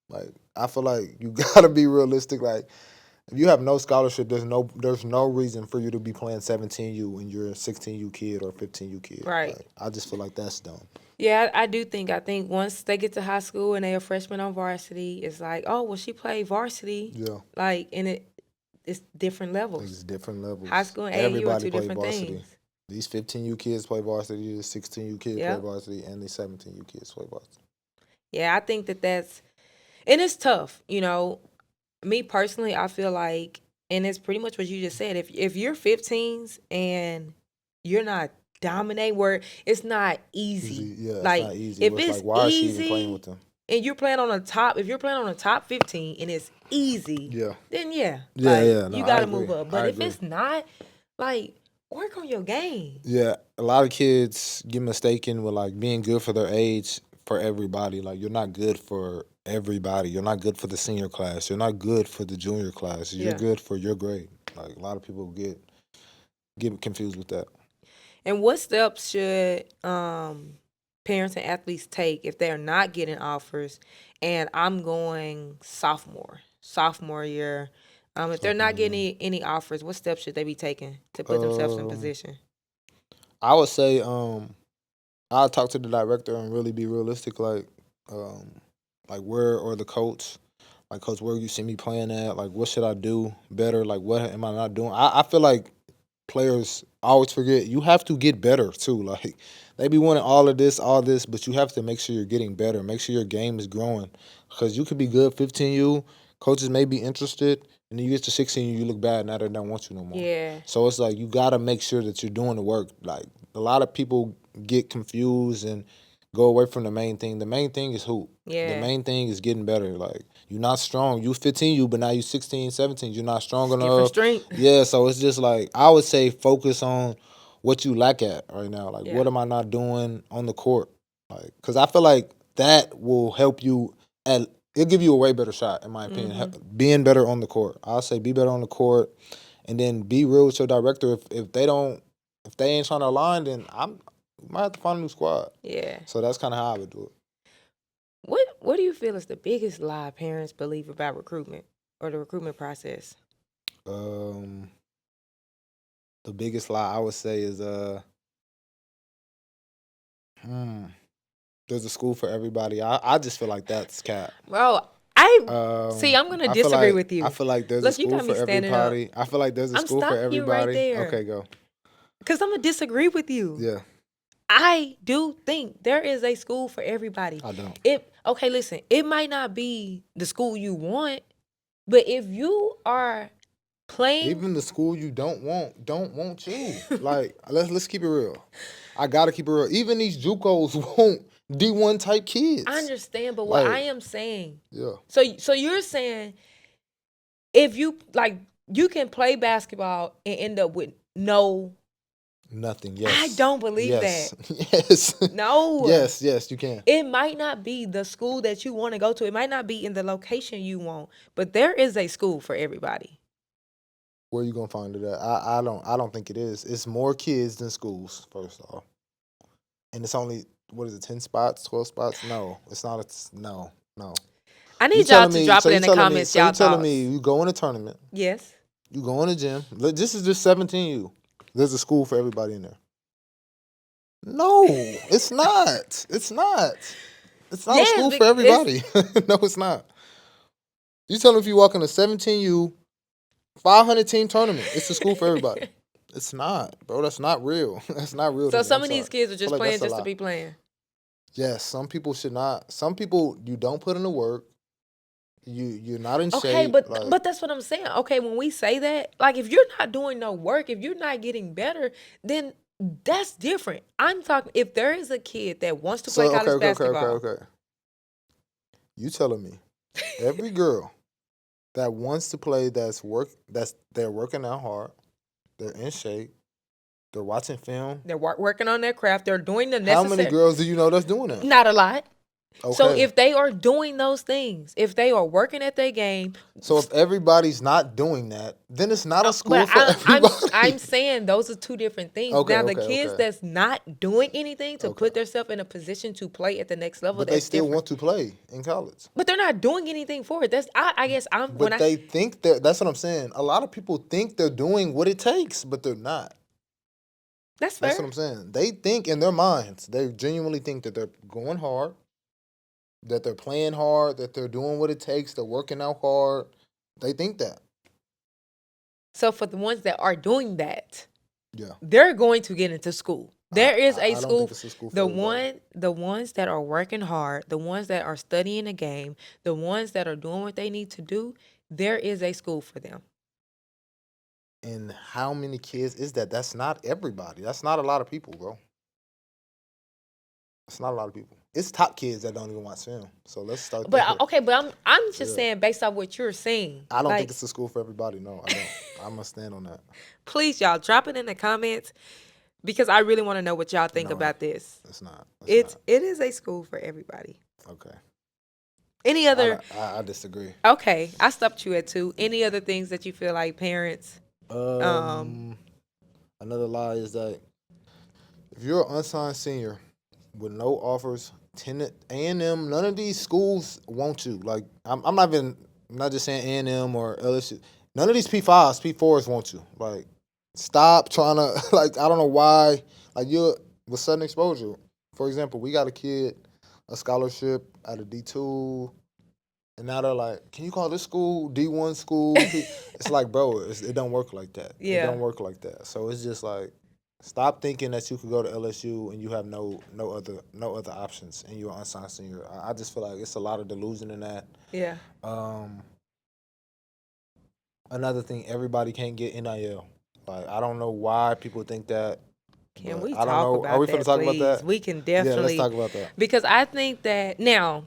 Like, I feel like you gotta be realistic. Like, if you have no scholarship, there's no reason for you to be playing 17U when you're a 16U kid or 15U kid. Right. Like, I just feel like that's dumb. Yeah, I do think. I think once they get to high school and they're a freshman on varsity, it's like, oh, well, she played varsity. Yeah. Like, and it's different levels. It's different levels. High school and AAU are 2 different things. These 15U kids play varsity, the 16U kids play varsity, and the 17U kids play varsity. Yeah, I think that's, and it's tough. You know, me personally, I feel like, and it's pretty much what you just said. If you're 15s and you're not dominate, where it's not easy. Yeah, like, it's not easy. If it's it's like, why easy, is she even playing with them? And you're playing on the top, if you're playing on the top 15 and it's easy, then No, you gotta move up. But if it's not, like, work on your game. Yeah, a lot of kids get mistaken with like being good for their age for everybody. Like, you're not good for everybody. You're not good for the senior class. You're not good for the junior class. You're good for your grade. Like, a lot of people get confused with that. And what steps should parents and athletes take if they're not getting offers? And I'm going sophomore year. If they're not getting any offers, what steps should they be taking to put themselves in position? I would say I'll talk to the director and really be realistic, like where, or the coach, like, coach, where you see me playing at? Like, what should I do better? Like, what am I not doing? I feel like players always forget you have to get better too. Like, they be wanting all this, but you have to make sure you're getting better. Make sure your game is growing, because you could be good 15U, coaches may be interested, and then you get to 16U, you look bad, now they don't want you no more. Yeah. So it's like you gotta make sure that you're doing the work. Like, a lot of people get confused and go away from the main thing. The main thing is hoop. Yeah. The main thing is getting better. Like, you're not strong. You 15U, but now you 16, 17. You're not strong enough. Different strength. Yeah, so it's just like, I would say focus on what you lack at right now. Like, what am I not doing on the court? Like, because I feel like that will help you. It'll give you a way better shot, in my opinion. Mm-hmm. Being better on the court. I'll say be better on the court, and then be real with your director. If they ain't trying to align, then you might have to find a new squad. Yeah. So that's kind of how I would do it. What do you feel is the biggest lie parents believe about recruitment or the recruitment process? The biggest lie I would say is there's a school for everybody. I just feel like that's cap. Bro, see, I'm gonna I feel disagree like with you. I feel like there's a Look, you school got me for standing up. everybody. I feel like there's a I'm school for stopping you right everybody. there. Okay, go. Because I'm gonna disagree with you. Yeah, I do think there is a school for everybody. I don't. Okay, listen, it might not be the school you want, but if you are playing, Even the school you don't want you. Like let's keep it real. I gotta keep it real. Even these JUCOs want D1 type kids. I understand, but what Like, I am saying, yeah, so you're saying if you like, you can play basketball and end up with nothing. Yes, I don't believe yes. that. Yes, No. yes, you can. It might not be the school that you want to go to. It might not be in the location you want, but there is a school for everybody. Where you gonna find it at? I don't think it is. It's more kids than schools, first off. And it's only, what is it, 10 spots, 12 spots? No. It's not no. I need y'all to drop it in the telling comments, so y'all you telling thoughts. me you go in a tournament, Yes. you go in a gym. This is just 17U. There's a school for everybody in there. No, it's not. It's not. It's not a school for everybody. No, it's not. You tell me if you walk in a 17U 500 team tournament, it's a school for everybody. It's not, bro. That's not real. That's not real. So to me. some I'm of these sorry. kids are I feel just like playing that's a just to lie. be playing. Yes, some people should not. Some people, you don't put in the work. You're not in Okay, shape. but that's what I'm saying. Okay, when we say that, like if you're not doing no work, if you're not getting better, then that's different. I'm talking if there is a kid that wants to play college basketball. Okay. You telling me every girl that wants to play they're working out hard, they're in shape, they're watching film. They're working on their craft. They're doing the How necessary. many girls do you know that's doing that? Not a lot. Okay. So if they are doing those things, if they are working at their game, So if everybody's not doing that, then it's not a school but for everybody. I'm saying those are two different things. Okay, Now the okay, kids okay. that's not doing anything to Okay. put themselves in a position to play at the next level, But they that's still different. want to play in college. But they're not doing anything for it. That's I guess I'm But they think that's what I'm saying. A lot of people think they're doing what it takes, but they're not. that's fair. That's what I'm saying. They think in their minds, they genuinely think that they're going hard, that they're playing hard, that they're doing what it takes, they're working out hard. They think that. So for the ones that are doing that, Yeah. they're going to get into school. There is I a don't school. think it's a school for everybody. The ones that are working hard, the ones that are studying the game, the ones that are doing what they need to do, there is a school for them. And how many kids is that? That's not everybody. That's not a lot of people, bro. It's not a lot of people. It's top kids that don't even watch film. So let's start there. But okay, but I'm just Yeah. saying based off what you're saying. I don't like, think it's a school for everybody. No, I don't. I'm gonna stand on that. Please, y'all, drop it in the comments because I really want to know what y'all think No, about this. It's not. It is a school for everybody. Okay. Any other? I disagree. Okay, I stopped you at 2. Any other things that you feel like parents? Another lie is that if you're an unsigned senior with no offers, A&M, none of these schools want you. Like I'm not just saying A&M or LSU. None of these P5s, P4s want you. Like stop trying to like I don't know why. Like you're with sudden exposure. For example, we got a kid, a scholarship at a D2. And now they're like, can you call this school D1 school? It's like, bro, it don't work like that. Yeah. It don't work like that. So it's just like, stop thinking that you could go to LSU and you have no other options and you're an unsigned senior. I just feel like it's a lot of delusion in that. Yeah. Another thing, everybody can't get NIL. Like I don't know why people think that. Can we I don't talk know. about Are we that, finna talk please? about that? We can definitely. Yeah, let's talk about that. Because I think that now,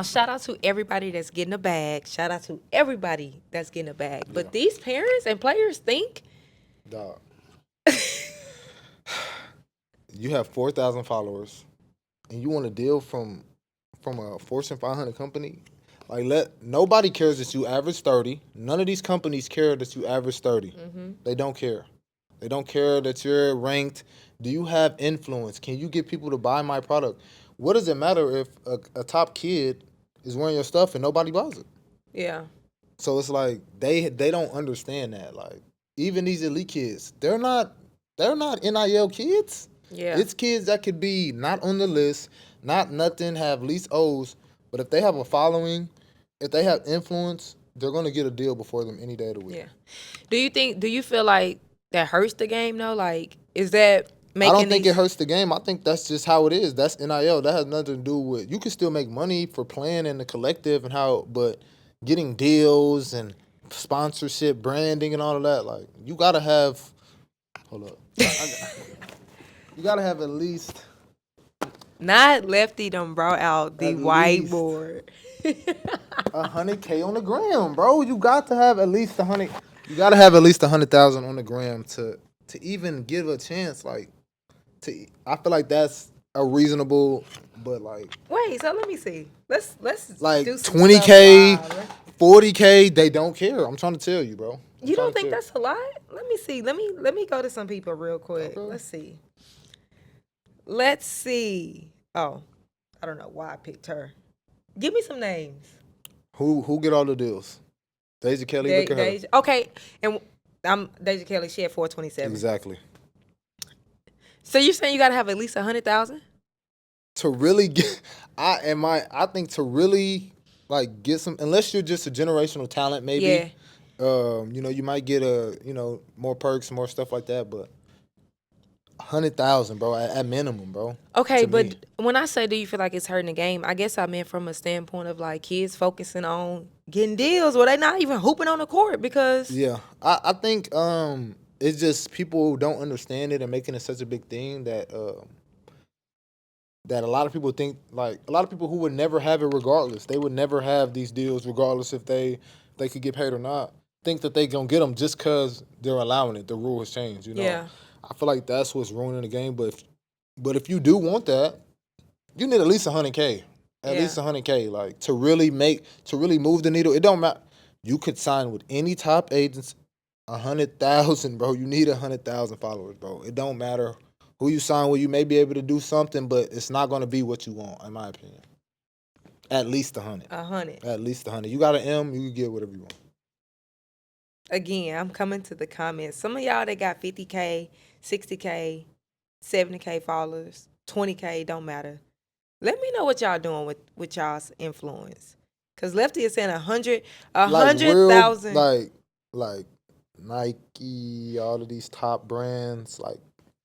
shout out to everybody that's getting a bag. Shout out to everybody that's getting a bag. Yeah. But these parents and players think. Dog. You have 4,000 followers, and you want a deal from a Fortune 500 company. Like nobody cares that you average 30. None of these companies care that you average 30. Mm-hmm. They don't care. They don't care that you're ranked. Do you have influence? Can you get people to buy my product? What does it matter if a top kid is wearing your stuff and nobody buys it. Yeah. So it's like they don't understand that. Like even these elite kids, they're not NIL kids. Yeah. It's kids that could be not on the list, not nothing, have least O's, but if they have a following, if they have influence, they're gonna get a deal before them any day of the week. Yeah. Do you feel like that hurts the game though? Like, is that making I don't think these, it hurts the game. I think that's just how it is. That's NIL. That has nothing to do with you can still make money for playing in the collective and how, but getting deals and sponsorship, branding, and all of that. Like you gotta have. Hold up. You gotta have at least not Lefty done brought out the At least. whiteboard. 100K on the gram, bro. You got to have at least 100. You gotta have at least 100,000 on the gram to even give a chance. Like I feel like that's a reasonable, but like Wait, so let me see. Let's like do some 20K, stuff live. 40K, they don't care. I'm trying to tell you, bro. You don't think that's a lot? Let me see. Let me go to some people real quick. Okay. Let's see. Oh, I don't know why I picked her. Give me some names. Who get all the deals? Deja Kelly, look at her. Deja, okay, and I'm Deja Kelly. She had 427. Exactly. So you're saying you gotta have at least 100,000? To really get, I think to really like get some, unless you're just a generational talent, maybe. Yeah. You might get more perks, more stuff like that, but 100,000, bro, at minimum, bro. Okay, to but me. when I say do you feel like it's hurting the game, I guess I meant from a standpoint of like kids focusing on getting deals where they not even hooping on the court because Yeah, I think it's just people don't understand it and making it such a big thing that that a lot of people think, like a lot of people who would never have it regardless, they would never have these deals regardless if they could get paid or not, think that they gonna get them just because they're allowing it. The rule has changed, Yeah. I feel like that's what's ruining the game. But if you do want that, you need at least 100K. At Yeah. least 100K, like to really move the needle. It don't matter. You could sign with any top agents. 100,000, bro. You need 100,000 followers, bro. It don't matter who you sign with. You may be able to do something, but it's not gonna be what you want, in my opinion. At least 100. 100. At least 100. You got an M, you can get whatever you want. Again, I'm coming to the comments. Some of y'all that got 50K, 60K, 70K followers, 20K, don't matter. Let me know what y'all doing with y'all's influence. Cause Lefty is saying 100,000. Like Nike, all of these top brands, like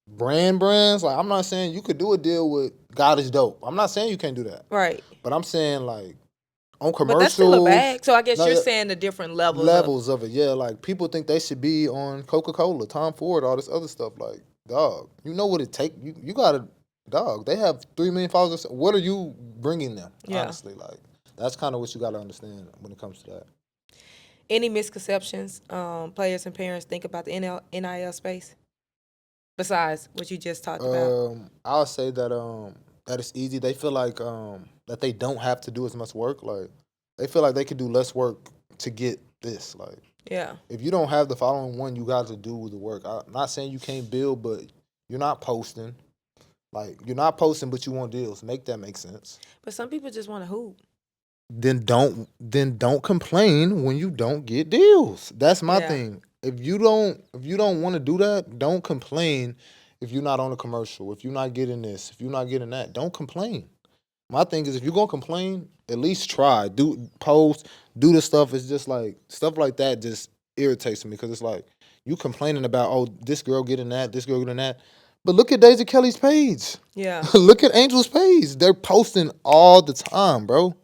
brands. Like I'm not saying you could do a deal with God is Dope. I'm not saying you can't do that. Right. But I'm saying like on commercials. But that's still a bag. So I guess No, you're yeah. saying the different levels. Levels of it, yeah. Like people think they should be on Coca-Cola, Tom Ford, all this other stuff. Like, dog, you know what it take? You gotta, dog. They have 3 million followers. What are you bringing them? Yeah. Honestly, like that's kind of what you gotta understand when it comes to that. Any misconceptions players and parents think about the NIL space? Besides what you just talked about. I'll say that that it's easy. They feel like that they don't have to do as much work. Like they feel like they could do less work to get this. Like Yeah. if you don't have the following one, you got to do the work. I'm not saying you can't build, but you're not posting. Like you're not posting, but you want deals. Make that make sense. But some people just want to hoop. Then don't complain when you don't get deals. That's my Yeah. thing. If you don't want to do that, don't complain. If you're not on a commercial, if you're not getting this, if you're not getting that, don't complain. My thing is, if you're gonna complain, at least try. Do post, do the stuff. It's just like stuff like that just irritates me because it's like you complaining about, oh, this girl getting that, this girl getting that. But look at Deja Kelly's page. Yeah. Look at Angel's page. They're posting all the time, bro.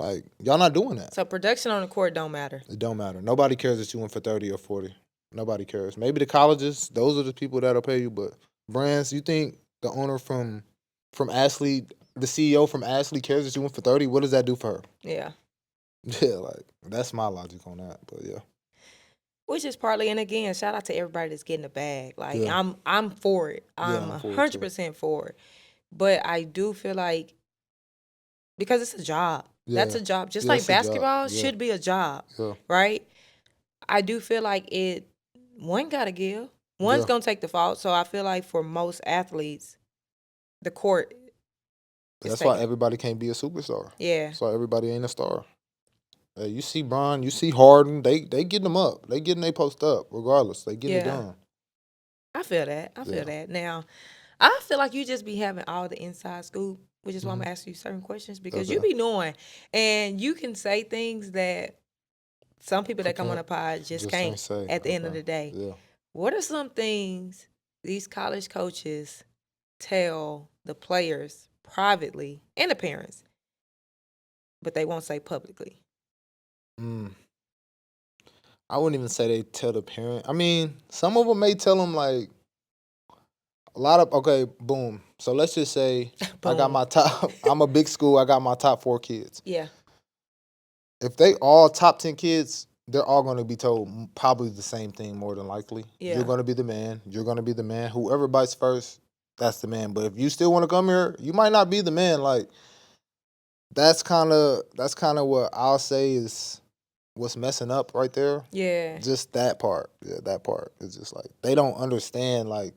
Like y'all not doing that. So production on the court don't matter. It don't matter. Nobody cares that you went for 30 or 40. Nobody cares. Maybe the colleges, those are the people that'll pay you, but brands, you think the owner from Ashley, the CEO from Ashley cares that you went for 30? What does that do for her? Yeah. Yeah, like that's my logic on that. But yeah. Which is partly, and again, shout out to everybody that's getting a bag. Like Yeah. I'm for it. I'm I'm for it, 100% for it. But I do feel like because it's a job. That's Yeah. a job. Just Yeah, like it's a job. basketball Yeah. should be a job. Yeah. Right? I do feel like one gotta give. One's Yeah. gonna take the fault. So I feel like for most athletes, the court That's why everybody can't be a superstar. Yeah. That's why everybody ain't a star. You see Bron, you see Harden, they getting them up. They getting they post up regardless. They getting it done. I feel that. I feel that. Now, I feel like you just be having all the inside scoop, which is why I'm gonna ask you certain questions because you be knowing and you can say things that some people that come on the pod just can't say. at the end of the day. Yeah. What are some things these college coaches tell the players privately and the parents, but they won't say publicly? I wouldn't even say they tell the parent. I mean, some of them may tell them like a lot of boom. So let's just say I got my top. I'm a big school. I got my top 4 kids. Yeah. If they all top 10 kids, they're all going to be told probably the same thing more than likely. Yeah. You're going to be the man. You're going to be the man. Whoever bites first, that's the man. But if you still want to come here, you might not be the man. Like that's kind of what I'll say is what's messing up right there. Yeah. Just that part. Yeah, that part. It's just like they don't understand like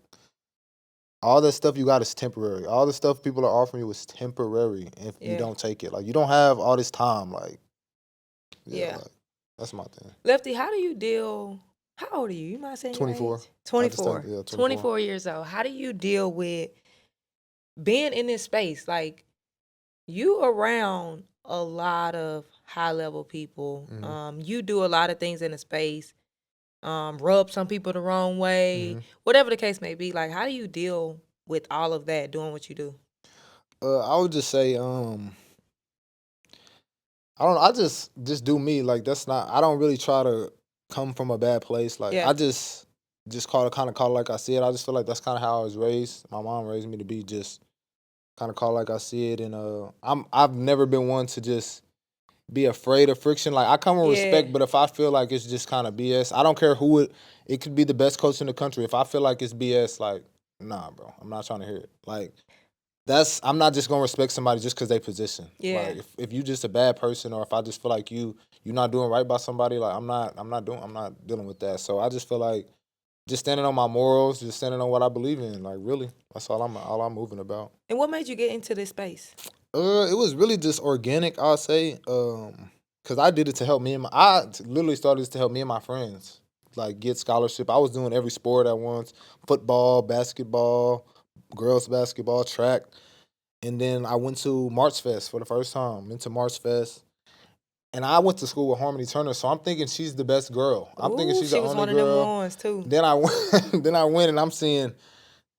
all that stuff you got is temporary. All the stuff people are offering you is temporary if you don't take it. Like you don't have all this time. Like like, that's my thing. Lefty, how do you deal? How old are you? You might say 24. 24. 24. 24 years old. How do you deal with being in this space? Like you around a lot of high level people. You do a lot of things in the space. Rub some people the wrong way. Whatever the case may be. Like how do you deal with all of that doing what you do? I would just say I don't know. I just do me. Like that's not. I don't really try to come from a bad place. Like I just call it like I see it. I just feel like that's kind of how I was raised. My mom raised me to be just kind of call it like I see it. And I've never been one to just be afraid of friction. Like I come with respect, but if I feel like it's just kind of BS, I don't care who it could be the best coach in the country. If I feel like it's BS, like nah, bro, I'm not trying to hear it. Like. I'm not just gonna respect somebody just because they position. Yeah. Like if you just a bad person, or if I just feel like you're not doing right by somebody, like I'm not dealing with that. So I just feel like just standing on my morals, just standing on what I believe in. Like really, that's all I'm moving about. And what made you get into this space? It was really just organic, I'll say. Cause I did it to help me and I literally started this to help me and my friends like get scholarship. I was doing every sport at once: football, basketball, girls basketball, track. And then I went to March Fest for the first time. Into March Fest. And I went to school with Harmony Turner, so I'm thinking she's the best girl. I'm thinking she's the only girl. She was one of them ones too. Then I went and I'm seeing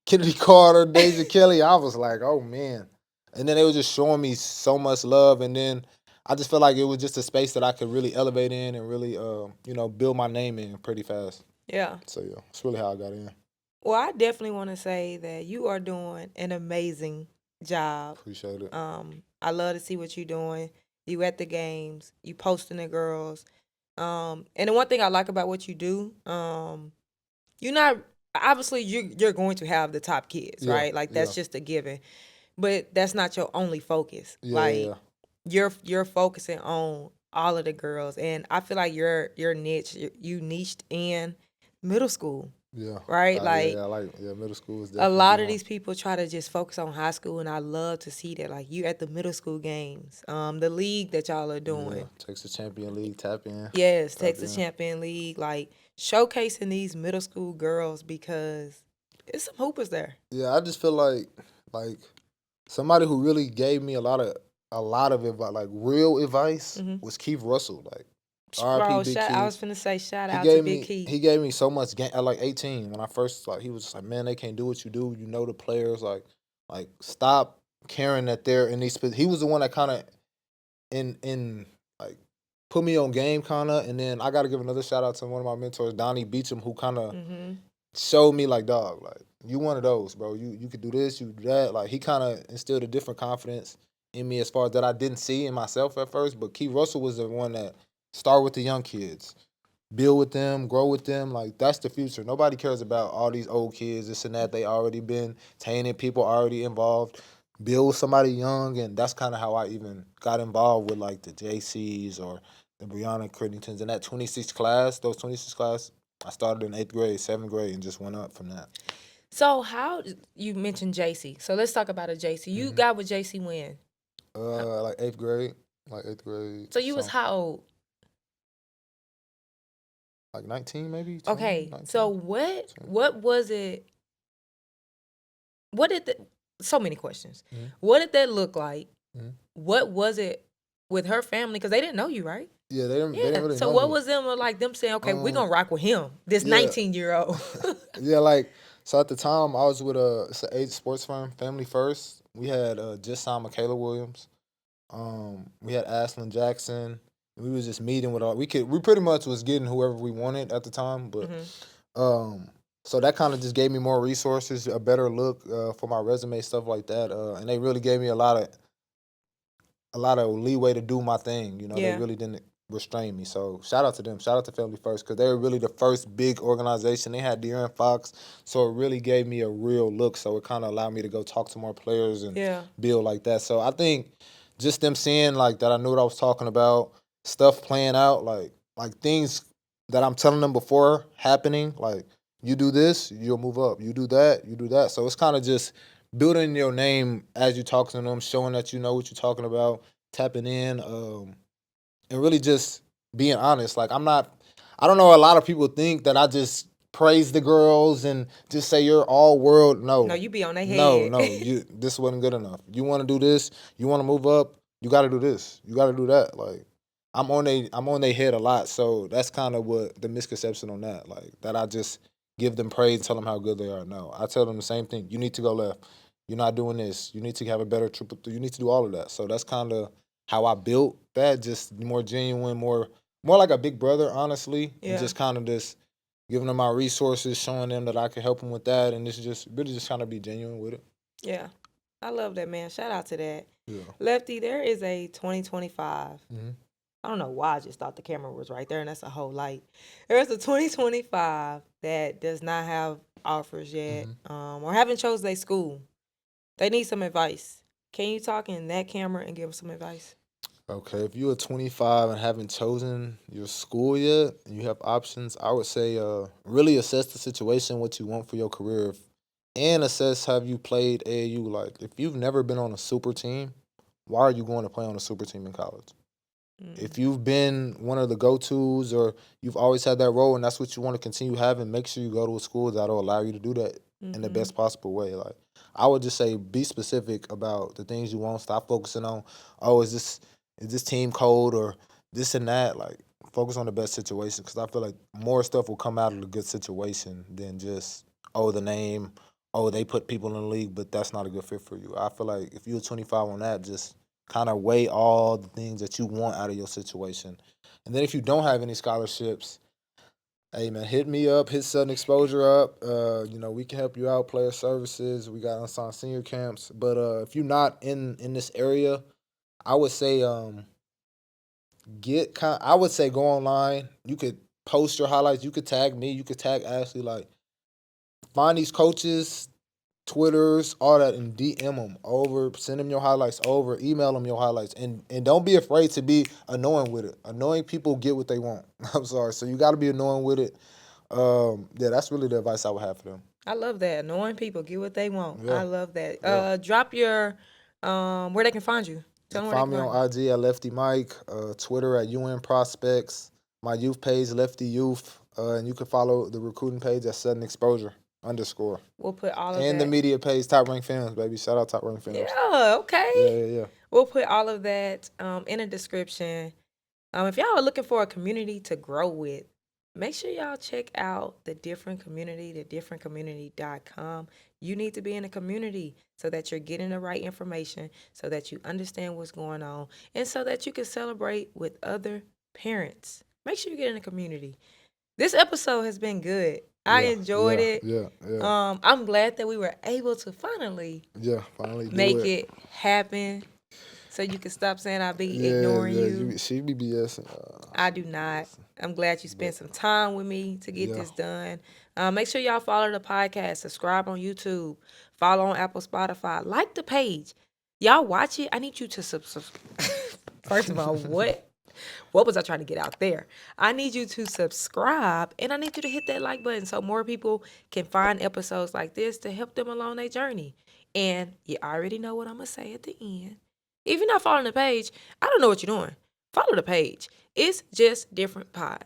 Kennedy Carter, Deja Kelly. I was like, oh man. And then they were just showing me so much love. And then I just felt like it was just a space that I could really elevate in and really build my name in pretty fast. Yeah. So yeah, that's really how I got in. Well, I definitely want to say that you are doing an amazing job. Appreciate it. I love to see what you're doing. You at the games, you posting the girls. And the one thing I like about what you do, you're not obviously you're going to have the top kids, right? Like that's just a given. But that's not your only focus. You're focusing on all of the girls, and I feel like your niche, you niched in middle school. Yeah. Right? Middle school is definitely a lot of these people try to just focus on high school, and I love to see that. Like you at the middle school games, the league that y'all are doing. Yeah. Texas Champion League, tap in. Yes, Texas Champion League. Like showcasing these middle school girls because it's some hoopers there. Yeah, I just feel like somebody who really gave me a lot of advice, like real advice, was Keith Russell. Like Bro, Big Keith. I was finna say shout out to Big Keith. He gave me so much game at like 18 when I first he was just like, man, they can't do what you do. You know the players like stop caring that they're in these. He was the one that kind of in like put me on game kind of, and then I got to give another shout out to one of my mentors, Donnie Beecham, who kind of showed me like, dog, like you one of those, bro. You could do this, you could do that. Like he kind of instilled a different confidence in me as far as that I didn't see in myself at first. But Keith Russell was the one that start with the young kids, build with them, grow with them. Like that's the future. Nobody cares about all these old kids, this and that. They already been tainted, people already involved. Build with somebody young, and that's kind of how I even got involved with like the JCs or the Brianna Crittingtons. And that 26 class, I started in 8th grade, 7th grade, and just went up from that. So how you mentioned JC? So let's talk about a JC. You got with JC when? Like 8th grade, like 8th grade. So you was how old? Like 19 maybe. 20, Okay. 19. So what was it? What did the, so many questions. What did that look like? What was it with her family? Because they didn't know you, right? Yeah, they didn't really So know what me. was them saying, okay, we're gonna rock with him, this 19-year-old. Yeah, like, so at the time I was with it's an age sports firm, Family First. We had just signed Michaela Williams. We had Ashlyn Jackson. We was just meeting with we pretty much was getting whoever we wanted at the time, but so that kind of just gave me more resources, a better look for my resume, stuff like that. And they really gave me a lot of leeway to do my thing. You know, they really didn't restrain me. So shout out to them. Shout out to Family First, because they were really the first big organization. They had De'Aaron Fox, so it really gave me a real look. So it kind of allowed me to go talk to more players and build like that. So I think just them seeing like that I knew what I was talking about, stuff playing out, like things that I'm telling them before happening, like you do this, you'll move up. You do that, you do that. So it's kind of just building your name as you talk to them, showing that you know what you're talking about, tapping in, and really just being honest. Like I don't know, a lot of people think that I just praise the girls and just say you're all world. No, you be on their head. No, this wasn't good enough. You want to do this, you want to move up, you got to do this, you got to do that. Like I'm on their head a lot, so that's kind of what the misconception on that. Like that I just give them praise, tell them how good they are. No, I tell them the same thing. You need to go left. You're not doing this. You need to have a better triple. You need to do all of that. So that's kind of how I built that. Just more genuine, more like a big brother, honestly. And just kind of just giving them my resources, showing them that I can help them with that, and this is just really just trying to be genuine with it. Yeah, I love that, man. Shout out to that. Yeah. Lefty, there is a 2025. I don't know why I just thought the camera was right there, and that's a whole light. There's a 2025 that does not have offers yet, or haven't chose their school. They need some advice. Can you talk in that camera and give them some advice? Okay, if you're 25 and haven't chosen your school yet, and you have options, I would say really assess the situation, what you want for your career, and assess have you played AAU. Like, if you've never been on a super team, why are you going to play on a super team in college? If you've been one of the go-tos or you've always had that role and that's what you want to continue having, make sure you go to a school that'll allow you to do that in the best possible way. Like, I would just say be specific about the things you want. Stop focusing on, oh, is this team code or this and that. Like, focus on the best situation, because I feel like more stuff will come out of the good situation than just, oh, the name, oh, they put people in the league, but that's not a good fit for you. I feel like if you're 25 on that, just kind of weigh all the things that you want out of your situation. And then if you don't have any scholarships, hey, man, hit me up, hit Sudden Exposure up. We can help you out, player services. We got unsigned senior camps. But if you're not in this area, I would say I would say go online. You could post your highlights. You could tag me. You could tag Ashley. Like, find these coaches, Twitters, all that, and DM them over. Send them your highlights over. Email them your highlights, and don't be afraid to be annoying with it. Annoying people get what they want. I'm sorry, so you got to be annoying with it. Yeah, that's really the advice I would have for them. I love that. Annoying people get what they want. Yeah. I love that. Drop your where they can find you. Tell them where Find they me can on find you. IG at Lefty Mike, Twitter at UN Prospects, my youth page Lefty Youth, and you can follow the recruiting page at Sudden Exposure _. We'll put all of And that. the media page, Top Rank Films, baby. Shout out Top Rank Films. Yeah, okay. Yeah. We'll put all of that in the description. If y'all are looking for a community to grow with, make sure y'all check out the different community.com. You need to be in a community so that you're getting the right information, so that you understand what's going on, and so that you can celebrate with other parents. Make sure you get in a community. This episode has been good. I enjoyed it. Yeah. I'm glad that we were able to finally make it happen. So you can stop saying I be ignoring you. She be BSing. I do not. I'm glad you spent some time with me to get this done. Make sure y'all follow the podcast. Subscribe on YouTube. Follow on Apple, Spotify. Like the page. Y'all watch it. I need you to subscribe. First of all, what? What was I trying to get out there? I need you to subscribe and I need you to hit that like button so more people can find episodes like this to help them along their journey. And you already know what I'm going to say at the end. If you're not following the page, I don't know what you're doing. Follow the page. It's just different pod.